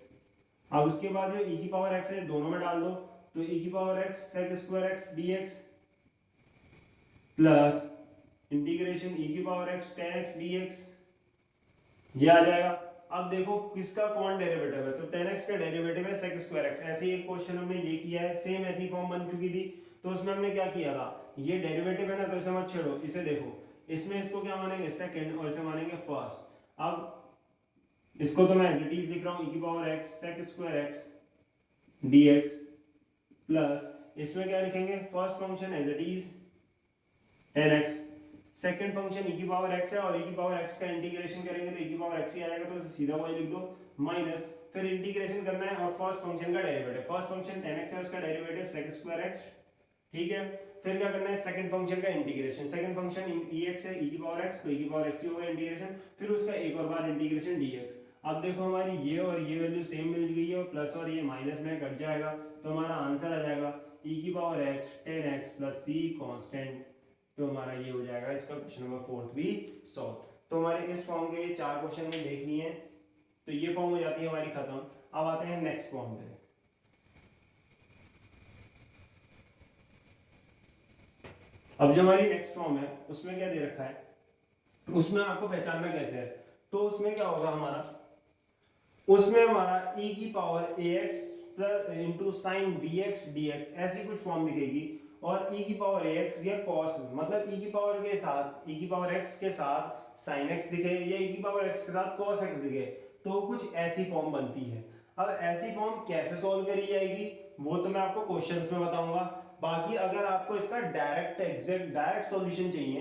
अब उसके बाद जो e⁻x है दोनों में डाल दो, तो e⁻x sec square x dx plus integration e⁻x tan x dx, ये आ जाएगा। अब देखो किसका कौन डेरिवेटिव है, तो tan x का डेरिवेटिव है sec स्क्वायर x। ऐसे ही एक क्वेश्चन हमने ये किया है, सेम ऐसी फॉर्म बन चुकी थी, तो उसमें हमने क्या किया था, ये डेरिवेटिव है ना, तो इसे मत छेड़ो, इसे देखो, इसमें इसको क्या मानेंगे सेकंड और इसे मानेंगे फर्स्ट। अब इसको तो मैं एज इट इज लिख रहा हूँ, e⁻x sec square x dx plus इसमें क्या लिखेंगे, first function as it is tan x, second function e⁻x है, और e⁻x का इंटीग्रेशन करेंगे तो e⁻x ही आएगा, तो सीधा वही लिख दो माइनस, फिर इंटीग्रेशन करना है और फर्स्ट फंक्शन का derivative, first function tan x है, उसका डेरिवेटिव sec स्क्वायर x। ठीक है, फिर क्या करना है, सेकंड फंक्शन का इंटीग्रेशन, सेकंड फंक्शन ex है, e⁻x, तो e⁻x ही होगा इंटीग्रेशन, फिर उसका एक और बार इंटीग्रेशन dx। अब देखो हमारी ये और ये वैल्यू सेम मिल गई है, और प्लस और ये माइनस में कट जाएगा, तो हमारा आंसर आ जाएगा e⁻x tan x + c constant. तो हमारा ये हो जाएगा इसका क्वेश्चन नंबर 4 भी सॉल्व। तो हमारे इस फॉर्म के 4 क्वेश्चन में देख लिए, तो ये फॉर्म हो जाती है हमारी खत्म। अब आते हैं नेक्स्ट फॉर्म पे। अब जो हमारी नेक्स्ट फॉर्म है उसमें क्या दे रखा है, उसमें आपको पहचानना कैसे है, तो उसमें क्या होगा हमारा, उसमें हमारा e⁻ax into sine bx dx ऐसी कुछ फॉर्म दिखेगी, और e⁻ax या cos, मतलब e⁻x के साथ sin x दिखे या e⁻x के साथ cos x दिखे, तो कुछ ऐसी फॉर्म बनती है। अब ऐसी फॉर्म कैसे सॉल्व करी जाएगी वो तो मैं आपको क्वेश्चंस में बताऊंगा। बाकी अगर आपको इसका डायरेक्ट सॉल्यूशन चाहिए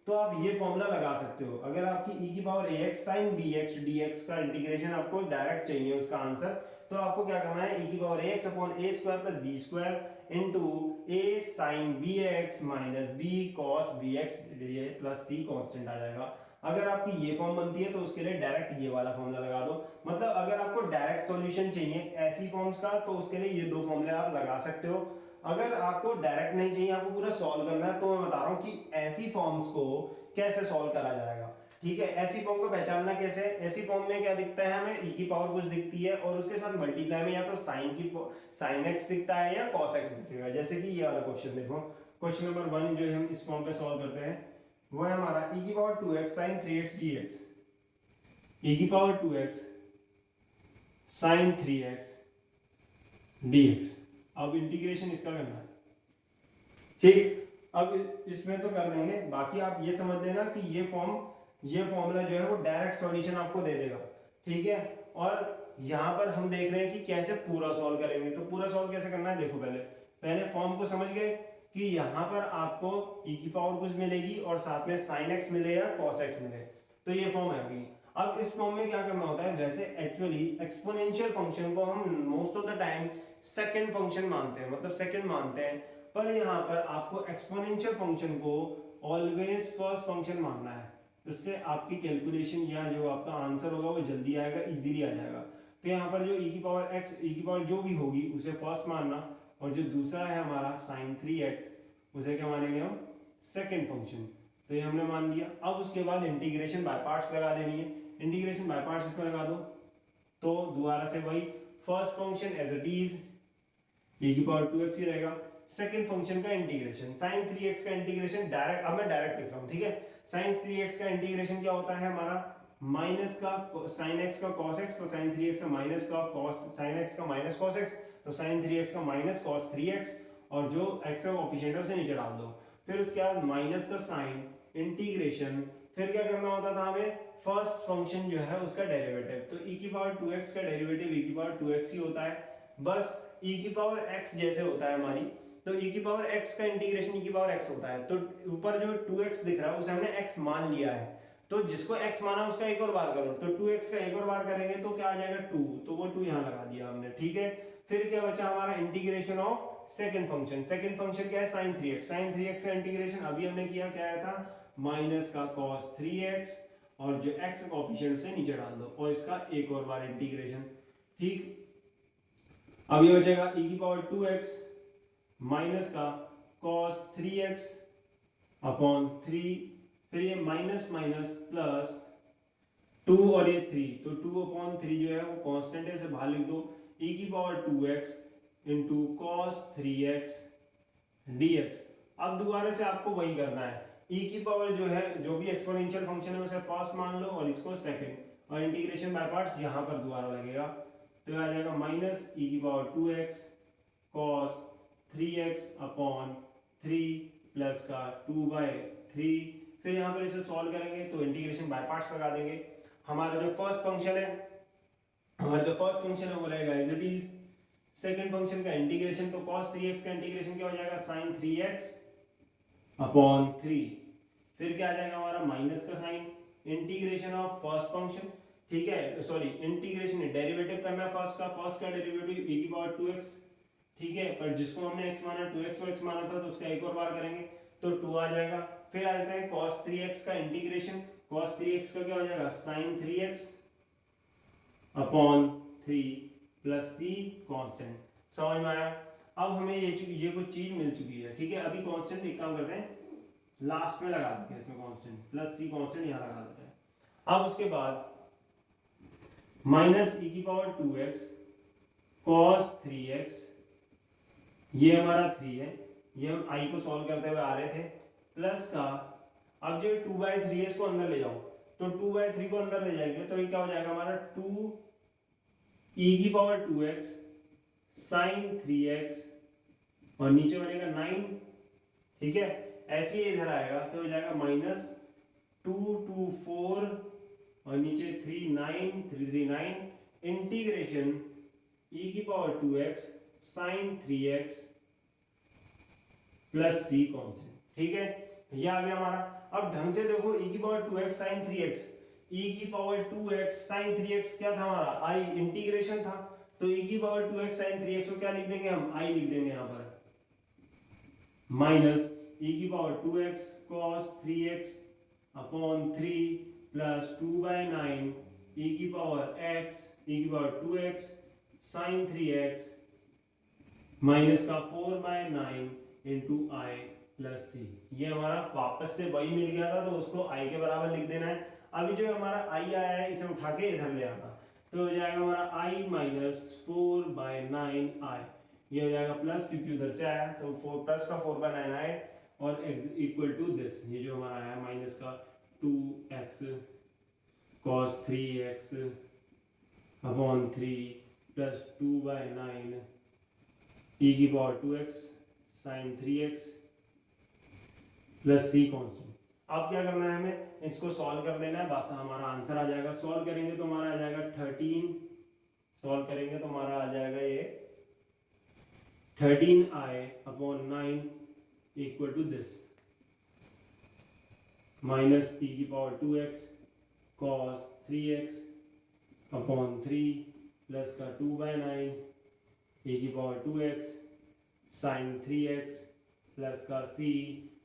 तो आप ये फॉर्मूला लगा सकते हो। अगर आपकी e⁻ax sin bx dx का इंटीग्रेशन आपको डायरेक्ट चाहिए उसका आंसर, तो आपको क्या करना है, e⁻ax upon a square plus b square into a sin bx minus b cos bx plus c constant आ जाएगा। अगर आपकी ये फॉर्म बनती है तो उसके लिए डायरेक्ट ये वाला फॉर्मूला लगा दो। मतलब अगर आपको डायरेक्ट सॉल्यूशन चाहिए ऐसी फॉर्म्स का, तो उसके लिए ये दो फॉर्मूले आप लगा सकते हो। अगर आपको डायरेक्ट नहीं चाहिए, आपको पूरा सॉल्व करना है, तो मैं बता रहा हूँ कि ऐसी फॉर्म्स को कैसे सॉल्व करा जाएगा। ठीक है, ऐसी फॉर्म को पहचानना कैसे, ऐसी फॉर्म में क्या दिखता है हमें, e की पावर कुछ दिखती है और उसके साथ मल्टीप्लाई में या तो साइन x दिखता है या cos x दिखेगा। जैसे कि ये वाला क्वेश्चन देखो, क्वेश्चन नंबर 1 जो हम इस फॉर्म पे सॉल्व करते हैं वो है हमारा e⁻2x sin 3x dx, e⁻2x sin 3x dx। अब इंटीग्रेशन इसका करना है। ठीक, अब इसमें तो कर देंगे, बाकी आप ये समझ लेना कि ये फॉर्मूला जो है वो डायरेक्ट सॉल्यूशन आपको दे देगा। ठीक है, और यहाँ पर हम देख रहे हैं कि कैसे पूरा सॉल्व करेंगे। तो पूरा सॉल्व कैसे करना है, देखो पहले फॉर्म को समझ गए कि यहाँ पर आपको e की पावर कुछ मिलेगी और साथ में sin x मिले या cos x मिले, तो ये फॉर्म है अभी। अब इस फॉर्म में क्या करना होता है, वैसे एक्चुअली एक्सपोनेंशियल फंक्शन को हम most of the time second function मानते हैं, मतलब सेकंड मानते हैं, पर यहाँ पर आपको एक्सपोनेंशियल फंक्शन को ऑलवेज फर्स्ट फंक्शन मानना है। इससे आपकी कैलकुलेशन या जो आपका आंसर होगा वो जल्दी आएगा, इजीली आ जाएगा। तो यहाँ पर जो e की पावर जो भी होगी उसे फर्स्ट मानना, और जो दूसरा है हमारा sin 3x उसे क्या मानेंगे हम, सेकंड फंक्शन, तो ये हमने मान लिया। अब उसके बाद इंटीग्रेशन बाय पार्ट्स लगा देनी है। इंटीग्रेशन बाय पार्ट्स इसमें लगा दो, तो दोबारा से वही first function as it is e की पावर 2x ही रहेगा। सेकंड फंक्शन का इंटीग्रेशन sin 3x का इंटीग्रेशन डायरेक्ट, अब मैं डायरेक्ट लिख रहा हूं, ठीक है। sin 3x का इंटीग्रेशन क्या होता है हमारा, माइनस का sin x का cos x, तो sin 3x का माइनस का cos sin x का माइनस cos x, तो sin 3x का माइनस cos 3x, और जो x का कोएफिशिएंट है उसे नीचे डाल दो। फिर उसके बाद माइनस का साइन, इंटीग्रेशन, फिर क्या करना होता था हमें, फर्स्ट फंक्शन जो है उसका डेरिवेटिव, तो e की पावर 2x का डेरिवेटिव e की पावर 2x ही होता है, बस e की पावर x जैसे होता है हमारी, तो e की पावर x का इंटीग्रेशन e की पावर x होता है। तो ऊपर जो 2x दिख रहा है उसे हमने x मान लिया है, तो जिसको x माना उसका एक और बार करो, तो 2x का एक और बार करेंगे तो क्या आ जाएगा 2, तो वो 2 यहाँ लगा दिया हमने, ठीक है। फिर क्या बचा हमारा, integration of second function. Second function क्या है, sin 3x। sin 3x का इंटीग्रेशन अभी हमने किया, क्या आया था, माइनस का cos 3x, और जो x का कोएफिशिएंट से नीचे डाल दो, और इसका एक और बार इंटीग्रेशन, ठीक। अब ये बचेगा e की पावर 2x माइनस का cos 3x अपॉन 3, फिर ये माइनस माइनस प्लस 2 और ये 3, तो 2 अपॉन 3 जो है वो कांस्टेंट है, इसे बाहर लिख दो, e की power 2x into cos 3x dx। अब दोबारा से आपको वही करना है, e की पावर जो है, जो भी एक्सपोनेंशियल फंक्शन है उसे फर्स्ट मान लो और इसको सेकंड, और इंटीग्रेशन बाय पार्ट्स यहाँ पर दोबारा लगेगा, तो आ जाएगा माइनस e की power 2x cos 3x upon 3 plus का 2/3। फिर यहाँ पर इसे सॉल्व करेंगे तो इंटीग्रेशन बाय पार्ट्स लगा देंगे। हमारा जो फर्स्ट फंक्शन है वो रहेगा as it is. Second function का इंटीग्रेशन, तो cos 3x का इंटीग्रेशन क्या हो जाएगा, sin 3x अपॉन 3, फिर क्या आ जाएगा हमारा माइनस का sine, integration of first function, ठीक है, सॉरी इंटीग्रेशन डेरिवेटिव करना है फर्स्ट का डेरिवेटिव e की पावर 2x, ठीक है, पर जिसको हमने x माना 2x को x माना था, तो उसका एक और बार करेंगे तो 2 आ जाएगा। फिर आ जाता है cos 3x का इंटीग्रेशन, cos 3x का क्या हो जाएगा, sin 3x upon 3 plus c constant. समझ में आया। अब हमें ये कुछ चीज मिल चुकी है, ठीक है। अभी कांस्टेंट एक काम करते हैं, लास्ट में लगा देते हैं इसमें कांस्टेंट, प्लस c कांस्टेंट यहाँ लगा देते हैं। अब उसके बाद माइनस e की पावर 2x cos 3x, ये हमारा 3 है, ये हम i को सॉल्व करते हुए आ रहे थे, प्लस का, अब जो 2/3 है इसको अंदर ले जाओ, तो 2/3 को अंदर ले जाएंगे तो ये क्या हो जाएगा हमारा 2 e की पावर 2x sin 3x, और नीचे बनेगा 9, ठीक है। ऐसे ही इधर आएगा तो हो जाएगा माइनस 2 2 4 और नीचे 3 9 3 3 9 इंटीग्रेशन e की power 2x sin 3x plus c constant, ठीक है। ये आ गया हमारा। अब ढंग से देखो, e की power 2x sin 3x, e की पावर 2x sin 3x क्या था हमारा, i इंटीग्रेशन था, तो e की पावर 2x sin 3x को क्या लिख देंगे हम, i लिख देंगे यहाँ पर, माइनस e की power 2x cos 3x upon 3 plus 2/9 e की पावर x, e की power 2x sin 3x minus का 4/9 इंटू आई प्लस सी। ये हमारा वापस से वही मिल गया था, तो उसको i के बराबर लिख देना है। अभी जो हमारा i आया है इसे उठा के इधर ले आना, तो हो जाएगा हमारा i माइनस 4/9i, ये हो जाएगा प्लस, क्योंकि उधर से आया तो 4 प्लस का 4/9 आए, और इक्वल टू दिस, ये जो हमारा आया माइनस का 2x cos 3x upon 3 plus 2/9 e की power 2x sin 3x plus c constant. अब क्या करना है हमें, इसको सॉल्व कर देना है, बस हमारा आंसर आ जाएगा। सॉल्व करेंगे तो हमारा आ जाएगा 13, सॉल्व करेंगे तो हमारा आ जाएगा ये 13i upon 9 equal to this, minus e की power 2x cos 3x upon 3 plus का 2/9 e की power 2x sin 3x plus का c।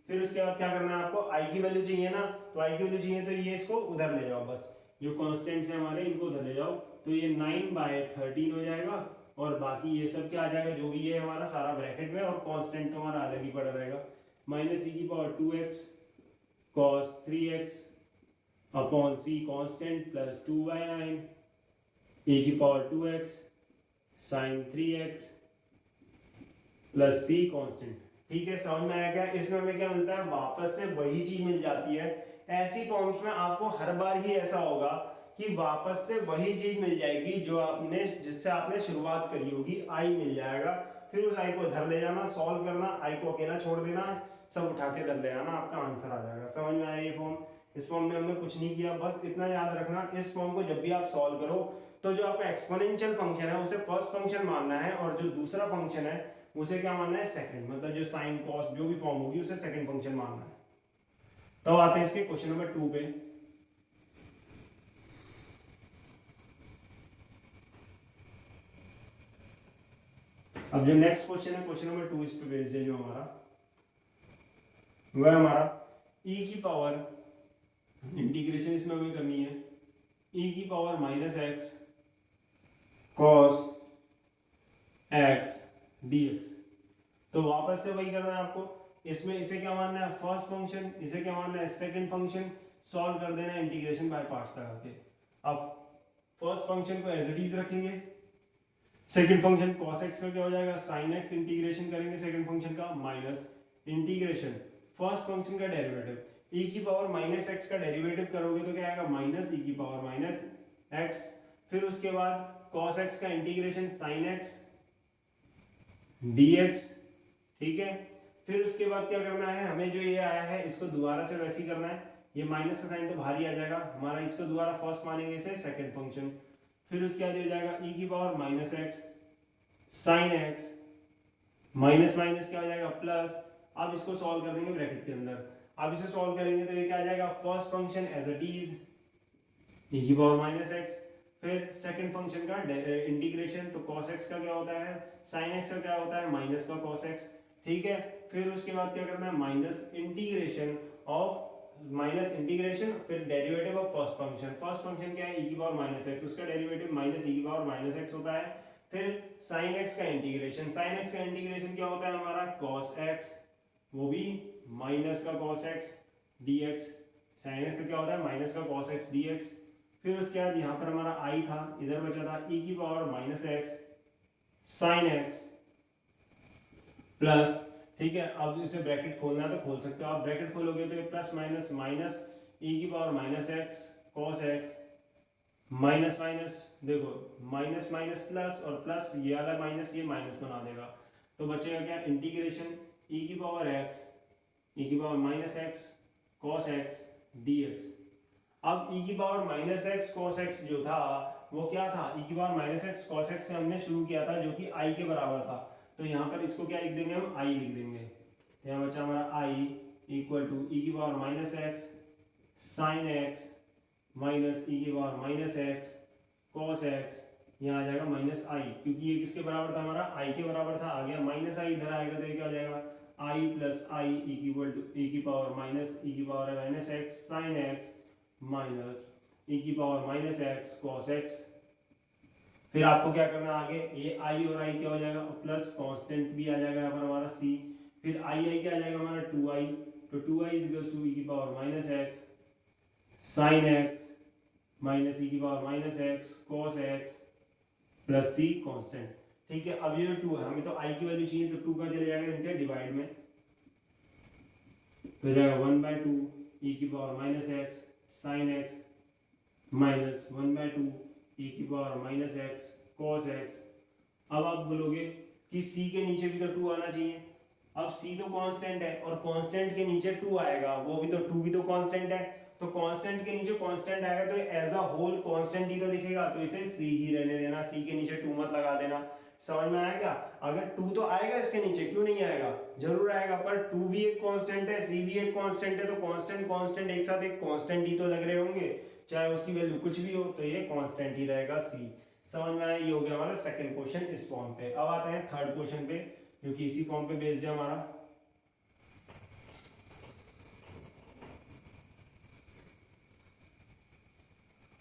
फिर उसके बाद क्या करना है आपको, i की वैल्यू चाहिए ना, तो i की वैल्यू चाहिए तो ये इसको उधर ले जाओ, बस जो कांस्टेंट्स है हमारे इनको उधर ले जाओ, तो ये 9/13 हो जाएगा, और बाकी ये सब क्या आ जाएगा, जो भी ये हमारा सारा ब्रैकेट में, और कांस्टेंट तो हमारा अलग ही पड़ा रहेगा, माइनस ई की power 2x cos 3x upon c constant plus 2/9 e की power 2x sin 3x plus c constant. ठीक है, समझ में आया क्या? इसमें हमें क्या मिलता है, वापस से वही चीज मिल जाती है। ऐसी फॉर्म्स में आपको हर बार ही ऐसा होगा कि वापस से वही चीज मिल जाएगी जो आपने, जिससे आपने शुरुआत करी होगी, आई मिल जाएगा। फिर उस आई को धर ले जाना, सॉल्व करना, आई को अकेला छोड़ देना, सब उठा के धर ले आना, आपका आंसर आ जाएगा। समझ में आया ये फॉर्म? इस फॉर्म में हमने कुछ नहीं किया, बस इतना याद रखना, इस फॉर्म को जब भी आप सॉल्व करो तो जो आपका एक्सपोनेंशियल फंक्शन है उसे फर्स्ट फंक्शन मानना है, और जो दूसरा फंक्शन है उसे क्या मानना है, सेकंड। मतलब जो साइन कॉस जो भी फॉर्म होगी उसे सेकंड फंक्शन मानना है। तो आते हैं इसके क्वेश्चन नंबर 2 पे। अब जो नेक्स्ट क्वेश्चन है, क्वेश्चन नंबर 2, इस पे बेस्ड है जो हमारा, वह हमारा e की पावर, इंटीग्रेशन इसमें हमें करनी है, e की power minus x cos x dx। तो वापस से वही करना है आपको, इसमें इसे क्या मानना है, फर्स्ट फंक्शन, इसे क्या मानना है, सेकंड फंक्शन। सॉल्व कर देना है इंटीग्रेशन बाय पार्ट्स लगा के। अब फर्स्ट फंक्शन को एज इट इज रखेंगे, सेकंड फंक्शन cos x का क्या हो जाएगा, sin x, इंटीग्रेशन करेंगे सेकंड फंक्शन का, माइनस इंटीग्रेशन फर्स्ट फंक्शन का डेरिवेटिव, e की पावर माइनस एक्स का डेरिवेटिव करोगे तो क्या आएगा, माइनस e की पावर माइनस एक्स। फिर उसके बाद cos x का इंटीग्रेशन sin x dx। ठीक है, फिर उसके बाद क्या करना है, हमें जो ये आया है इसको दोबारा से वैसे ही करना है, ये माइनस का साइन तो बाहर ही आ जाएगा हमारा, इसको दोबारा फर्स्ट मानेंगे इसे सेकंड फंक्शन। फिर उसके बाद हो जाएगा e की power minus x sine x, minus minus क्या हो जाएगा प्लस। अब इसको सॉल्व कर देंगे ब्रैकेट के अंदर, अब इसे सॉल्व करेंगे तो ये क्या आ जाएगा, first function as it is e की पावर माइनस एक्स, फिर सेकंड फंक्शन का इंटीग्रेशन, तो cos x का क्या होता है, sin x का क्या होता है, माइनस का cos x। ठीक है, फिर उसके बाद क्या करना है, minus integration of, minus integration फिर derivative of first function. First function क्या है, e की पावर माइनस एक्स, उसका डेरिवेटिव माइनस e की पावर माइनस एक्स होता है। फिर sin x का इंटीग्रेशन, sin x का इंटीग्रेशन क्या होता है हमारा, cos x, वो भी माइनस का cos x dx। sin x का क्या होता है, माइनस का cos x dx। फिर उसके बाद यहाँ पर हमारा i था, इधर बचा था e की power minus x sine x plus. ठीक है, अब इसे ब्रैकेट खोलना है तो खोल सकते हो आप, ब्रैकेट खोलोगे तो ये प्लस माइनस माइनस e की power minus x cos x, minus minus देखो माइनस माइनस प्लस, और प्लस ये वाला माइनस ये माइनस बना देगा, तो बचेगा क्या, इंटीग्रेशन e की पावर एक्स, e की power minus x cos x dx। अब e की power minus x cos x जो था वो क्या था, e की power minus x cos x से हमने शुरू किया था जो कि i के बराबर था, तो यहाँ पर इसको क्या लिख देंगे हम, i लिख देंगे। तो यहाँ बचा हमारा i इक्वल टू e की power minus x sine x minus e की power minus x cos x, यहाँ आ जाएगा माइनस i, क्योंकि ये किसके बराबर था हमारा, i के बराबर था, आ गया माइनस i, इधर आएगा तो ये क्या हो जाएगा, i plus i equal to e की पावर माइनस e की power minus x sine x minus e की power minus x cos x. फिर आपको क्या करना है आगे, ये i और i क्या हो जाएगा, प्लस कांस्टेंट भी आ जाएगा यहाँ पर हमारा c, फिर i क्या आ जाएगा हमारा 2i, तो 2i इक्वल्स टू e की power minus x sine x minus e की power minus x cos x plus c constant. ठीक है, अब ये जो 2 है, हमें तो i की वैल्यू चाहिए, तो 2 का चले जाएगा इनके डिवाइड में, तो जाएगा 1/2 e की power minus x sine x minus 1/2 e की power minus x cos x. अब आप बोलोगे कि c के नीचे भी तो 2 आना चाहिए, अब c तो कांस्टेंट है और कांस्टेंट के नीचे 2 आएगा, वो भी तो 2 भी तो कांस्टेंट है, तो कांस्टेंट के नीचे कांस्टेंट आएगा तो एज अ होल कांस्टेंट ही तो दिखेगा, तो इसे c ही रहने देना, c के नीचे 2 मत लगा देना। समझ में आया क्या, अगर 2 तो आएगा इसके नीचे, क्यों नहीं आएगा, जरूर आएगा, पर 2 भी एक कांस्टेंट है, c भी एक कांस्टेंट है, तो कांस्टेंट कांस्टेंट एक साथ एक कांस्टेंट ही तो लग रहे होंगे, चाहे उसकी वैल्यू कुछ भी हो, तो ये कांस्टेंट ही रहेगा c। समझ में आया, ये हो गया हमारा सेकंड क्वेश्चन इस फॉर्म पे। अब आते हैं थर्ड क्वेश्चन पे जो कि इसी फॉर्म पे बेस्ड है हमारा।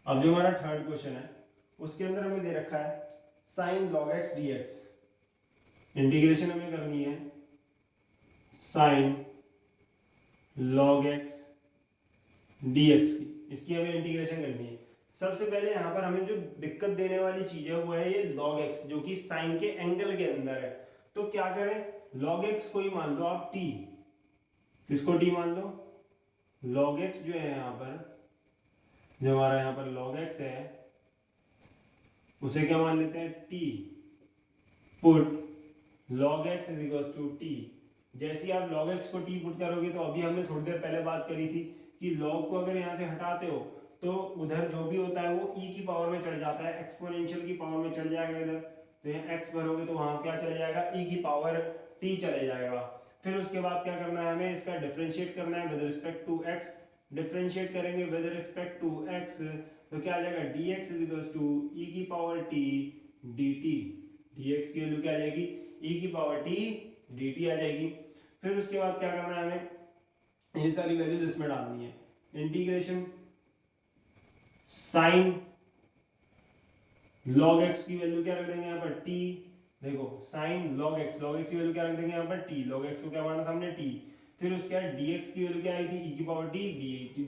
अब जो हमारा थर्ड क्वेश्चन है उसके अंदर हमें दे रखा है sign log x D x, integration हमें करनी है साइन log x dx की, इसकी हमें इंटीग्रेशन करनी है। सबसे पहले यहाँ पर हमें जो दिक्कत देने वाली चीज है वो है ये log x, जो कि साइन के एंगल के अंदर है। तो क्या करें, log x को ही मान लो आप t, किसको t मान लो, log x जो है यहाँ पर, जो हमारा यहाँ पर log x है उसे क्या मान लेते हैं t, put log x is equal to t। जैसे ही आप log x को t पुट करोगे तो अभी हमने थोड़ी देर पहले बात करी थी कि log को अगर यहाँ से हटाते हो तो उधर जो भी होता है वो e की पावर में चढ़ जाता है, एक्सपोनेंशियल की पावर में चढ़ जाएगा इधर। तो यहाँ x भरोगे तो वहाँ क्या चले जाएगा, e की पावर t चले जाएगा। फिर उसके बाद क्या करना है, हमें इसका डिफरेंशिएट करना है with respect to x। Differentiate करेंगे विद रिस्पेक्ट टू x तो क्या आ जाएगा, dx is equal to e की पावर t dt। dx की वैल्यू क्या आ जाएगी, e की पावर t dt आ जाएगी। फिर उसके बाद क्या करना है, हमें ये सारी वैल्यूज इसमें डालनी है। इंटीग्रेशन साइन log x की वैल्यू क्या रख देंगे यहाँ पर t, देखो साइन log x की वैल्यू क्या रख देंगे यहाँ पर t, log x को क्या माना था हमने t। फिर उसके बाद dx की वैल्यू क्या आई थी, e की पावर t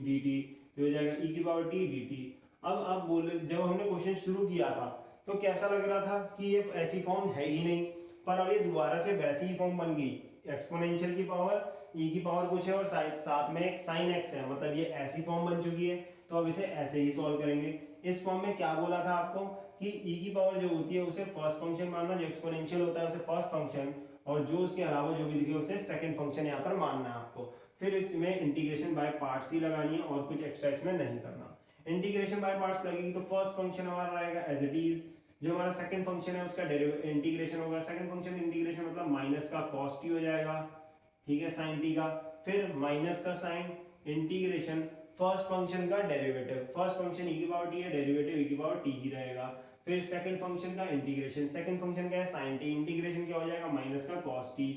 dt, तो हो जाएगा e की पावर t dt। अब आप बोले, जब हमने क्वेश्चन शुरू किया था तो कैसा लग रहा था कि ये ऐसी फॉर्म है ही नहीं, पर अब ये दोबारा से वैसी ही फॉर्म बन गई, एक्सपोनेंशियल की पावर e की पावर कुछ है और साथ में एक साइन x है, मतलब ये ऐसी फॉर्म बन चुकी है। तो अब इसे ऐसे ही सॉल्व करेंगे। इस फॉर्म में क्या बोला था आपको कि e की पावर जो होती है उसे फर्स्ट फंक्शन मानना, जो एक्सपोनेंशियल होता है उसे फर्स्ट फंक्शन, और जो उसके अलावा जो भी दिखे उसे सेकंड फंक्शन यहाँ पर मानना है आपको। फिर इसमें इंटीग्रेशन बाय पार्ट्स ही लगानी है और कुछ एक्स्ट्रा इसमें नहीं करना। इंटीग्रेशन बाय पार्ट्स लगेगी तो फर्स्ट फंक्शन हमारा रहेगा एज इट इज, जो हमारा सेकंड फंक्शन है उसका इंटीग्रेशन होगा। सेकंड फंक्शन इंटीग्रेशन मतलब माइनस का कॉस टी हो जाएगा, ठीक है, साइन टी का, फिर माइनस का साइन, इंटीग्रेशन फर्स्ट फंक्शन का डेरिवेटिव, फर्स्ट फंक्शन e की पावर t है, डेरिवेटिव e की पावर t ही रहेगा। फिर सेकंड फंक्शन का इंटीग्रेशन, सेकंड फंक्शन का है sin t, इंटीग्रेशन क्या हो जाएगा माइनस का cos t,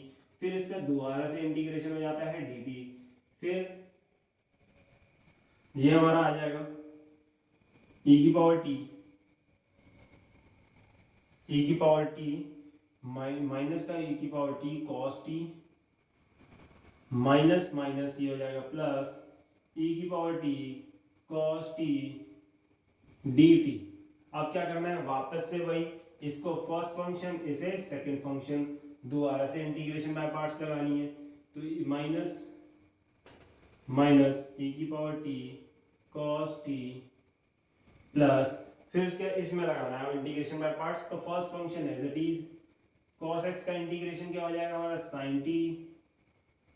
फिर इसका दोबारा से इंटीग्रेशन हो जाता है dt। फिर ये हमारा आ जाएगा e की पावर t, e की पावर t माइनस का e की power t cos t, minus minus ये हो जाएगा प्लस e की power t cos t dt। अब क्या करना है, वापस से वही, इसको फर्स्ट फंक्शन इसे सेकंड फंक्शन, दोबारा से इंटीग्रेशन बाय पार्ट्स लगानी है। तो माइनस माइनस e की power t cos t plus, फिर उसके इसमें लगाना है इंटीग्रेशन बाय पार्ट्स। तो first function as it is, cos x का इंटीग्रेशन क्या हो जाएगा हमारा sin t,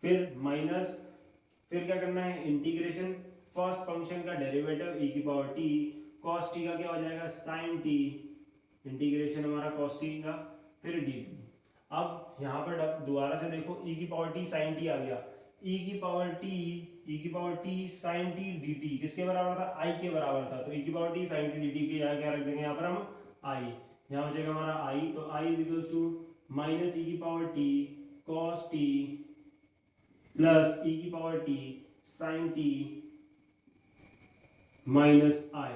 फिर माइनस, फिर क्या करना है इंटीग्रेशन फर्स्ट फंक्शन का डेरिवेटिव e की पावर t, cos t का क्या हो जाएगा sin t, इंटीग्रेशन हमारा cos t का, फिर dt। अब यहाँ पर दोबारा से देखो e की पावर t sin t आ गया, e की power t sin t dt किसके बराबर था, i के बराबर था। तो e की power t sin t dt के क्या रख देंगे यहाँ पर हम i, यहाँ हो जाएगा हमारा i, तो i is equal to minus e की power t cos t plus e की power t sin t minus i।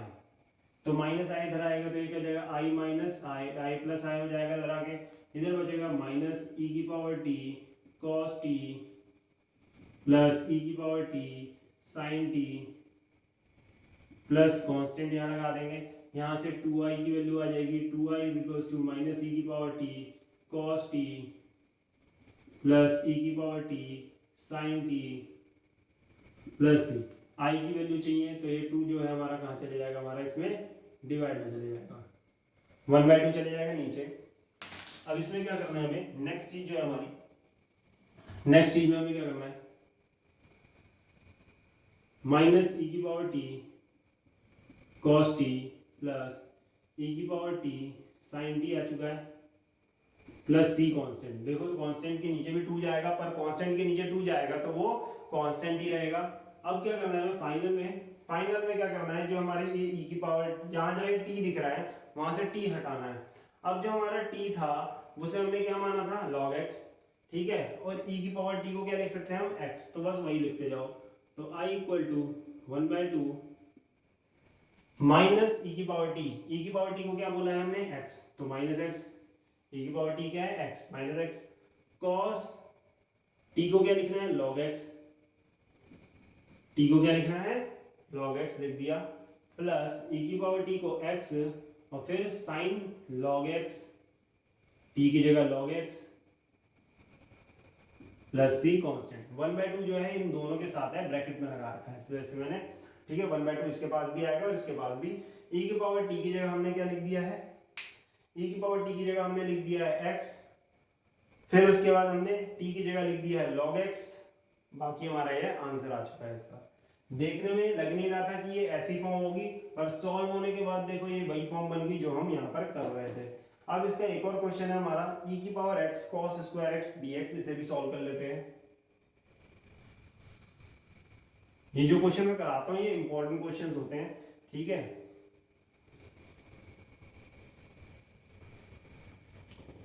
तो माइनस आई इधर आएगा तो ये क्या हो जाएगा i minus I plus I हो जाएगा इधर आके, इधर बचेगा माइनस e की power t cos t plus e की power t sin t plus constant यहाँ लगा देंगे, यहाँ से 2i की वैल्यू आ जाएगी, 2i is equal to minus e की power t cos t plus e की power t sin t plus i की वैल्यू चाहिए तो ये 2 जो है हमारा कहाँ चले जाएगा, हमारा इसमें डिवाइड में चले जाएगा, 1/2 चले जाएगा नीचे। अब इसमें क्या करना है हमें, नेक्स्ट चीज जो है हमारी, नेक्स्ट चीज में हमें क्या करना है, माइनस e की power t cos t plus e की पावर t sin t आ चुका है, प्लस c कांस्टेंट। देखो तो कांस्टेंट के नीचे भी 2 जाएगा, पर कांस्टेंट के नीचे 2 जाएगा तो वो कांस्टेंट ही रहेगा। अब क्या करना है फाइनल में क्या करना है, जो हमारे ये e की पावर जहां जहां t दिख रहा है वहां से t हटाना है। अब जो हमारा t था उसे हमने क्या माना था log x, ठीक है, और e की पावर t को क्या लिख सकते हैं हम x, तो बस वही लिखते जाओ। तो i equal to 1/2 minus e की पावर t को क्या बोला है हमने x, तो माइनस x, e की पावर t क्या है x minus x, cos t को क्या लिखना है log x टी को क्या लिखना है, log x लिख दिया, प्लस e की पावर t को x और फिर साइन log x, t की जगह log x plus c constant 1/2 जो है इन दोनों के साथ है, ब्रैकेट में लगा रखा है इस वजह से मैंने, ठीक है। 1/2 इसके पास भी आएगा और इसके पास भी। e की पावर t की जगह हमने क्या लिख दिया है, e की पावर t की जगह हमने लिख दिया है x, फिर उसके बाद हमने t की जगह लिख दिया है log x। बाकी हमारा ये आंसर आ चुका है इसका। देखने में लग नहीं रहा था कि ये ऐसी फॉर्म होगी, पर सॉल्व होने के बाद देखो ये वही फॉर्म बन गई जो हम यहाँ पर कर रहे थे। अब इसका एक और क्वेश्चन है हमारा, e की power x cos square x dx, इसे भी सॉल्व कर लेते हैं। ये जो क्वेश्चन मैं कराता हूँ ये इंपॉर्टेंट क्वेश्चंस होते हैं, ठीक है।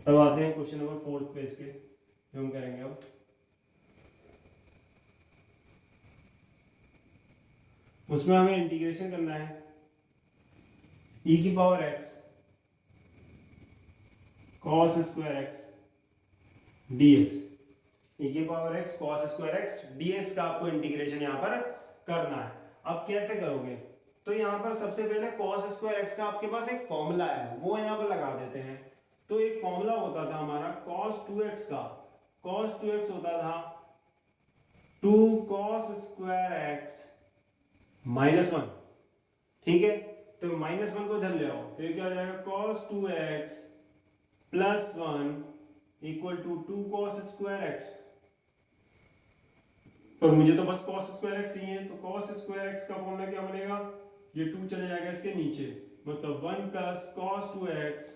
तब आते हैं क्वेश्चन नंबर 4 पे इसके, जो हम करेंगे अब। उसमें हमें इंटीग्रेशन करना है e की power x cos square x dx, e की power x cos square x dx का आपको इंटीग्रेशन यहाँ पर करना है। अब कैसे करोगे, तो यहाँ पर सबसे पहले cos स्क्वायर x का आपके पास एक फॉर्मूला है, वो यहाँ पर लगा देते हैं। तो एक फॉर्मूला होता था हमारा cos 2x का, cos 2x होता था 2 cos स्क्वायर x -1, ठीक है। तो -1 को इधर ले आओ, तो ये क्या हो जाएगा, cos 2x plus 1 equal to 2 cos square x। तो मुझे तो बस cos स्क्वायर x चाहिए, तो cos स्क्वायर x का फॉर्मूला क्या बनेगा, ये 2 चले जाएगा इसके नीचे, मतलब 1 plus cos 2x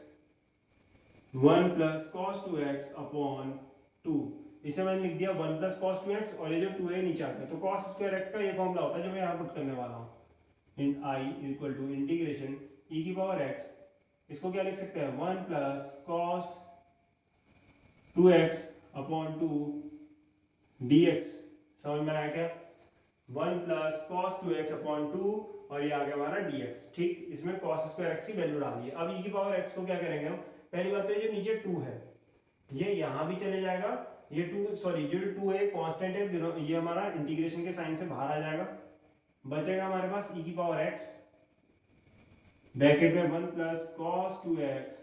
1 plus cos 2x upon 2। इसे मैंने लिख दिया 1 प्लस cos 2x, और ये जो 2 है नीचे आ गया, तो cos स्क्वायर x का ये फॉर्मूला होता है जो मैं यहाँ पुट करने वाला हूँ। इन i equal to integration e की पावर x, इसको क्या लिख सकते हैं, 1 plus cos 2x upon 2 dx। समझ में आया क्या, 1 प्लस cos 2x अपॉन 2 और ये आ गया हमारा dx, ठीक। इसमें cos स्क्वायर x की वैल्यू डाली है। अब e की पावर x को क्या करेंगे हम, पहली बात तो ये जो नीचे 2 है ये यहाँ भी चले जाएगा, ये 2 सॉरी जो 2 है कांस्टेंट है, ये हमारा इंटीग्रेशन के साइन से बाहर आ जाएगा, बचेगा हमारे पास e की पावर x ब्रैकेट में 1 प्लस cos 2x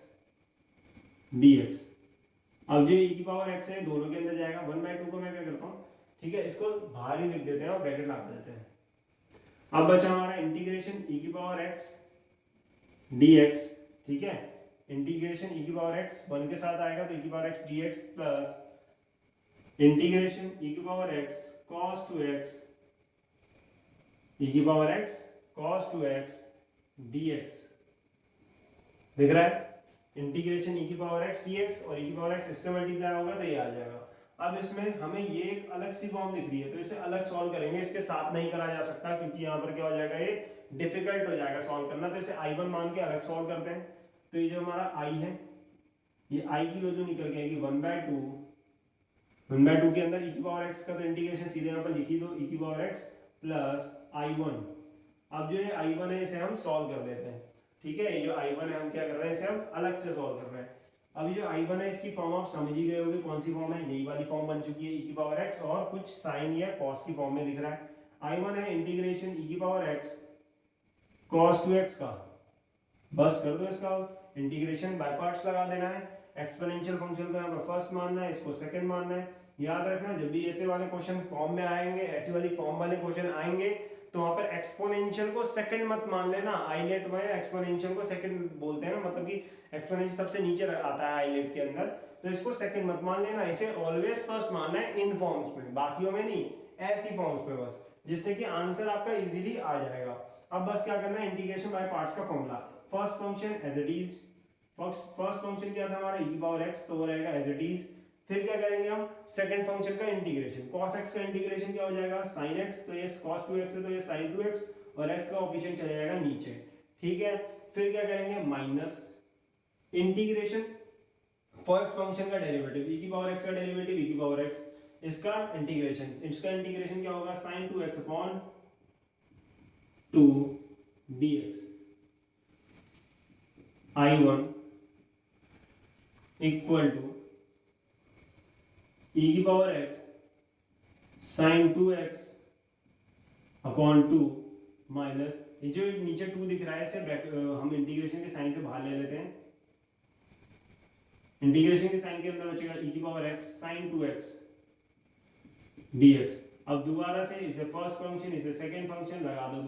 dx। अब जो e की पावर x है दोनों के अंदर जाएगा, 1/2 को मैं क्या करता हूँ, ठीक है, इसको बाहर ही लिख देते हैं और ब्रैकेट लगा देते हैं। अब बचा हमारा इंटीग्रेशन e की पावर x dx, ठीक है। इंटीग्रेशन e की पावर x 1 के साथ आएगा तो e की power x dx plus integration e की power x cos 2x e की power x cos 2x dx। दिख रहा है, इंटीग्रेशन e की पावर x dx और e की पावर x इससे मल्टीप्लाई होगा तो ये आ जाएगा। अब इसमें हमें ये एक अलग सी फॉर्म दिख रही है, तो इसे अलग सॉल्व करेंगे, इसके साथ नहीं करा जा सकता क्योंकि यहाँ पर क्या हो जाएगा, ये डिफिकल्ट हो जाएगा सॉल्व करना। तो इसे i1 मान के अलग सॉल्व करते हैं। तो ये जो हमारा i है, ये i की वैल्यू निकल के आएगी 1/2 के अंदर e की पावर x का तो इंटीग्रेशन सीधे यहाँ पर लिख ही दो, e की पावर x प्लस i1। अब जो ये i1 है इसे हम सॉल्व कर लेते हैं, ठीक है। ये जो i1 है हम क्या कर रहे हैं, इसे हम अलग से सॉल्व कर रहे हैं। अब ये जो i1 है इसकी फॉर्म आप समझ ही गए होंगे, कौन सी फॉर्म है, यही वाली फॉर्म बन चुकी है, e की पावर x और कुछ साइन या cos की फॉर्म में दिख रहा है। i1 है इंटीग्रेशन e की पावर x cos 2x का, बस कर दो इसका इंटीग्रेशन, बाय पार्ट्स लगा देना है। एक्सपोनेंशियल फंक्शन को यहाँ पर फर्स्ट मानना है, इसको सेकंड मानना है। याद रखना जब भी ऐसे वाले क्वेश्चन फॉर्म में आएंगे, ऐसी वाली फॉर्म वाले क्वेश्चन आएंगे तो वहां पर एक्सपोनेंशियल को सेकंड मत मान लेना। आईलेट में एक्सपोनेंशियल को सेकंड बोलते हैं ना, मतलब कि एक्सपोनेंशियल सबसे नीचे आता है आईलेट के अंदर, तो इसको सेकंड मत मान लेना, इसे ऑलवेज फर्स्ट मानना है इन फॉर्म्स में, बाकियों में नहीं, ऐसी फॉर्म्स में बस, जिससे कि आंसर आपका इजीली आ जाएगा। अब बस क्या करना है, इंटीग्रेशन बाय पार्ट्स का formula, first function as it is, first function क्या था हमारा e की पावर x, तो वो रहेगा एज इट इज। फिर क्या करेंगे हम, सेकंड फंक्शन का इंटीग्रेशन, cos x का इंटीग्रेशन क्या हो जाएगा, sin x, तो ये cos 2x है तो ये sin 2x और x का ऑफिशिएंट चला जाएगा नीचे, ठीक है। फिर क्या करेंगे, माइनस इंटीग्रेशन फर्स्ट फंक्शन का डेरिवेटिव, e की पावर x का डेरिवेटिव e की पावर x, इसका इंटीग्रेशन क्या होगा, sin 2x upon 2 dx। i1 equal to e की power x sin 2x upon 2 minus ये जो नीचे 2 दिख रहा है इसे हम इंटीग्रेशन के साइन से बाहर ले लेते हैं। इंटीग्रेशन के साइन के अंदर बचेगा e की power x sin 2x dx। अब दोबारा से इसे फर्स्ट फंक्शन इसे सेकंड फंक्शन लगा दो,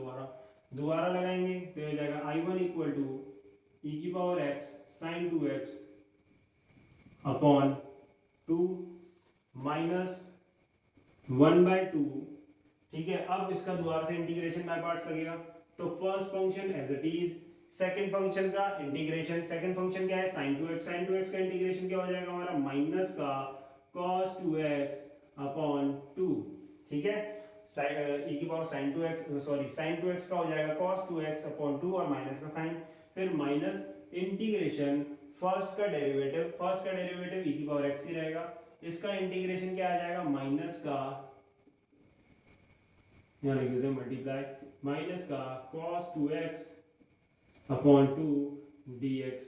दोबारा लगाएंगे तो हो जाएगा I1 इक्वल टू e की power x sin 2x upon 2 minus 1/2। ठीक है, अब इसका दोबारा से इंटीग्रेशन बाय पार्ट्स लगेगा। तो first function as it is, second function का इंटीग्रेशन, सेकंड फंक्शन क्या है sin 2x का इंटीग्रेशन क्या हो जाएगा हमारा माइनस का cos 2x अपॉन 2। ठीक है, e की पावर sin 2x का हो जाएगा cos 2x अपॉन 2 और माइनस का साइन, फिर माइनस इंटीग्रेशन फर्स्ट का डेरिवेटिव e की पावर x ही रहेगा, इसका इंटीग्रेशन क्या आ जाएगा माइनस का, यहाँ लिख देते हैं मल्टीप्लाई, माइनस का cos 2x upon 2 dx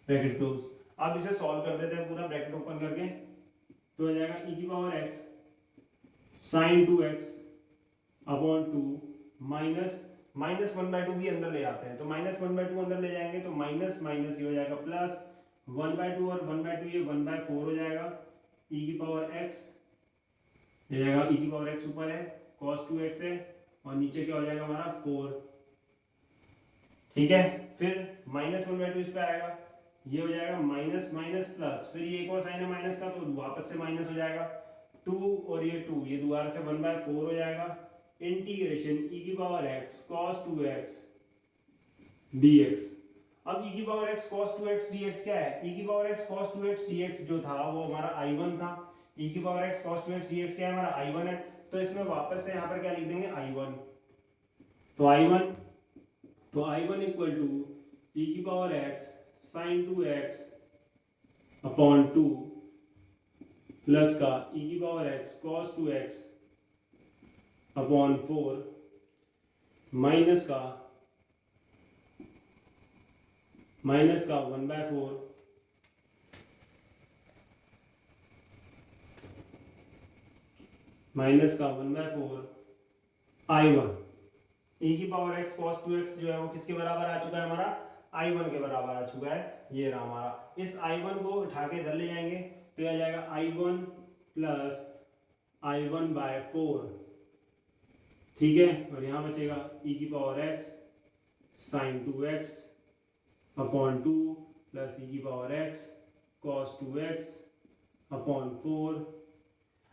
bracket close. अब इसे सॉल्व कर देते हैं पूरा ब्रैकेट ओपन करके, तो हो जाएगा e की power x sin 2x upon 2 minus 1/2 भी अंदर ले आते हैं, तो -1/2 अंदर ले जाएंगे तो माइनस माइनस ये हो जाएगा प्लस 1/2 और 1/2 ये 1/4 हो जाएगा, e की पावर x ले जाएगा, e की पावर x ऊपर है cos 2x है और नीचे क्या हो जाएगा हमारा 4। ठीक है, फिर -1/2 इस पे आएगा, ये हो जाएगा माइनस माइनस प्लस, फिर ये एक और साइन है माइनस का तो वापस से माइनस हो जाएगा 2 और ये 2 ये दोबारा से 1/4 हो जाएगा, इंटीग्रेशन e की power x cos 2x dx। अब e की power x cos 2x dx क्या है, e की power x cos 2x dx जो था वो हमारा I1 था, e की power x cos 2x dx क्या है हमारा I1 है, तो इसमें वापस से यहाँ पर क्या लिख देंगे I1, तो I1 इक्वल टू e की power x sin 2x upon 2 plus का e की power x cos 2x upon 4 minus का 1/4 I1 e की पावर x cos 2x जो है वो किसके बराबर आ चुका है हमारा I1 के बराबर आ चुका है, ये रहा हमारा। इस I1 को उठा के इधर ले जाएंगे तो यह आ जाएगा I1 प्लस I1/4। ठीक है, और यहाँ बचेगा e की power x sin 2x upon 2 plus e की power x cos 2x upon 4।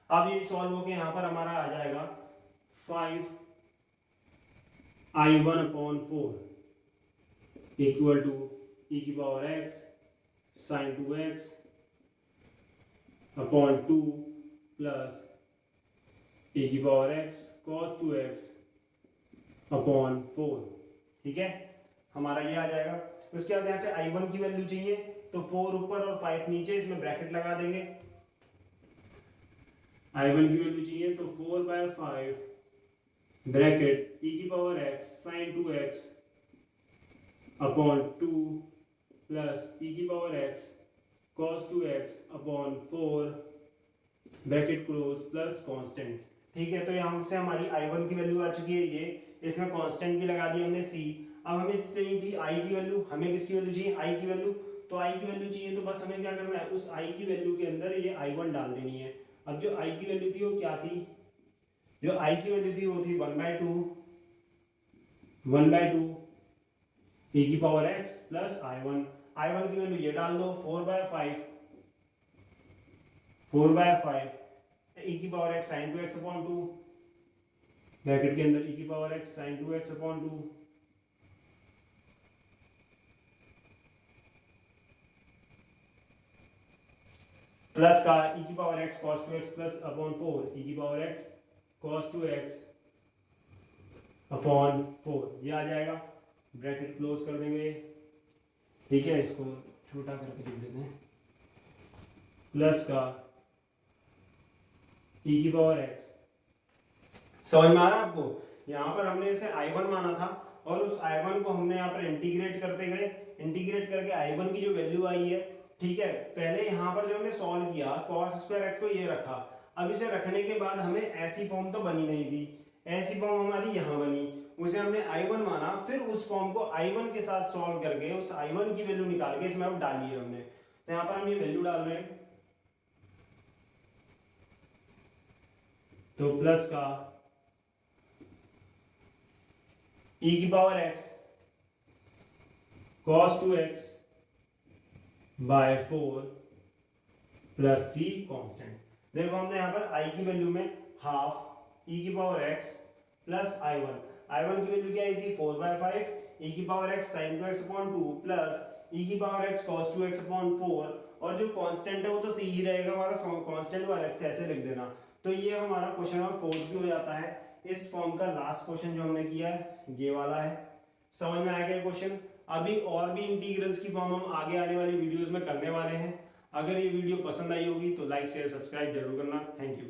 अब ये सॉल्व होके यहाँ पर हमारा आ जाएगा 5I1 upon 4 equal to e की power x sin 2x upon 2 plus e की power x cos 2x upon 4। ठीक है, हमारा ये आ जाएगा। उसके बाद यहाँ से I1 की वैल्यू चाहिए तो 4 ऊपर और 5 नीचे, इसमें ब्रैकेट लगा देंगे। I1 की वैल्यू चाहिए तो 4/5 ब्रैकेट e की power x sin 2x upon 2 plus e की power x cos 2x upon 4 bracket close plus constant. ठीक है, तो यहाँ से हमारी I1 की वैल्यू आ चुकी है, ये इसमें कांस्टेंट भी लगा दी हमने c। अब हमें चाहिए थी I की वैल्यू, हमें किसकी वैल्यू चाहिए I की वैल्यू, तो I की वैल्यू चाहिए तो बस हमें क्या करना है, उस I की वैल्यू के अंदर ये I1 डाल देनी है। अब जो I की वैल्यू थी वो क्या थी, जो I की वैल्यू थी वो थी 1/2 e की पावर x प्लस I1 की वैल्यू ये डाल दो 4/5 e की power x sin 2x upon 2 bracket के अंदर e की power x sin 2x upon 2 plus का e की power x cos 2x plus upon 4 e की power x cos 2x upon 4 ये आ जाएगा, ब्रैकेट क्लोज कर देंगे। ठीक है, इसको छोटा करके लिख देते हैं, प्लस का e की पावर x। समझ में आ रहा है आपको, यहाँ पर हमने इसे I1 माना था और उस I1 को हमने यहाँ पर इंटीग्रेट करते गए, इंटीग्रेट करके I1 की जो वैल्यू आई है, ठीक है, पहले यहाँ पर जो हमने सॉल्व किया cos स्क्वायर x को ये रखा। अब इसे रखने के बाद हमें ऐसी फॉर्म तो बनी नहीं थी, ऐसी फॉर्म हमारी यहाँ बनी, उसे हमने I1 माना, फिर उस फॉर्म को I1 के साथ सॉल्व करके उस I1 की वैल्यू निकाल के इसमें अब डाली है हमने। तो यहाँ पर हम ये वैल्यू डाल रहे हैं, तो प्लस का e की power x cos 2x by 4 plus c constant. देखो हमने यहाँ पर i की वैल्यू में हाफ e की पावर x प्लस I1 की वैल्यू क्या आई थी 4/5 e की power x sin 2x upon 2 plus e की power x cos 2x upon 4, और जो कांस्टेंट है वो तो c ही रहेगा हमारा, कांस्टेंट को अलग से ऐसे लिख देना। तो ये हमारा क्वेश्चन नंबर 4 भी हो जाता है। इस फॉर्म का लास्ट क्वेश्चन जो हमने किया है ये वाला है। समझ में आ गया क्वेश्चन। अभी और भी इंटीग्रल्स की फॉर्म हम आगे आने वाली वीडियोस में करने वाले हैं। अगर ये वीडियो पसंद आई होगी तो लाइक शेयर सब्सक्राइब जरूर करना। Thank you.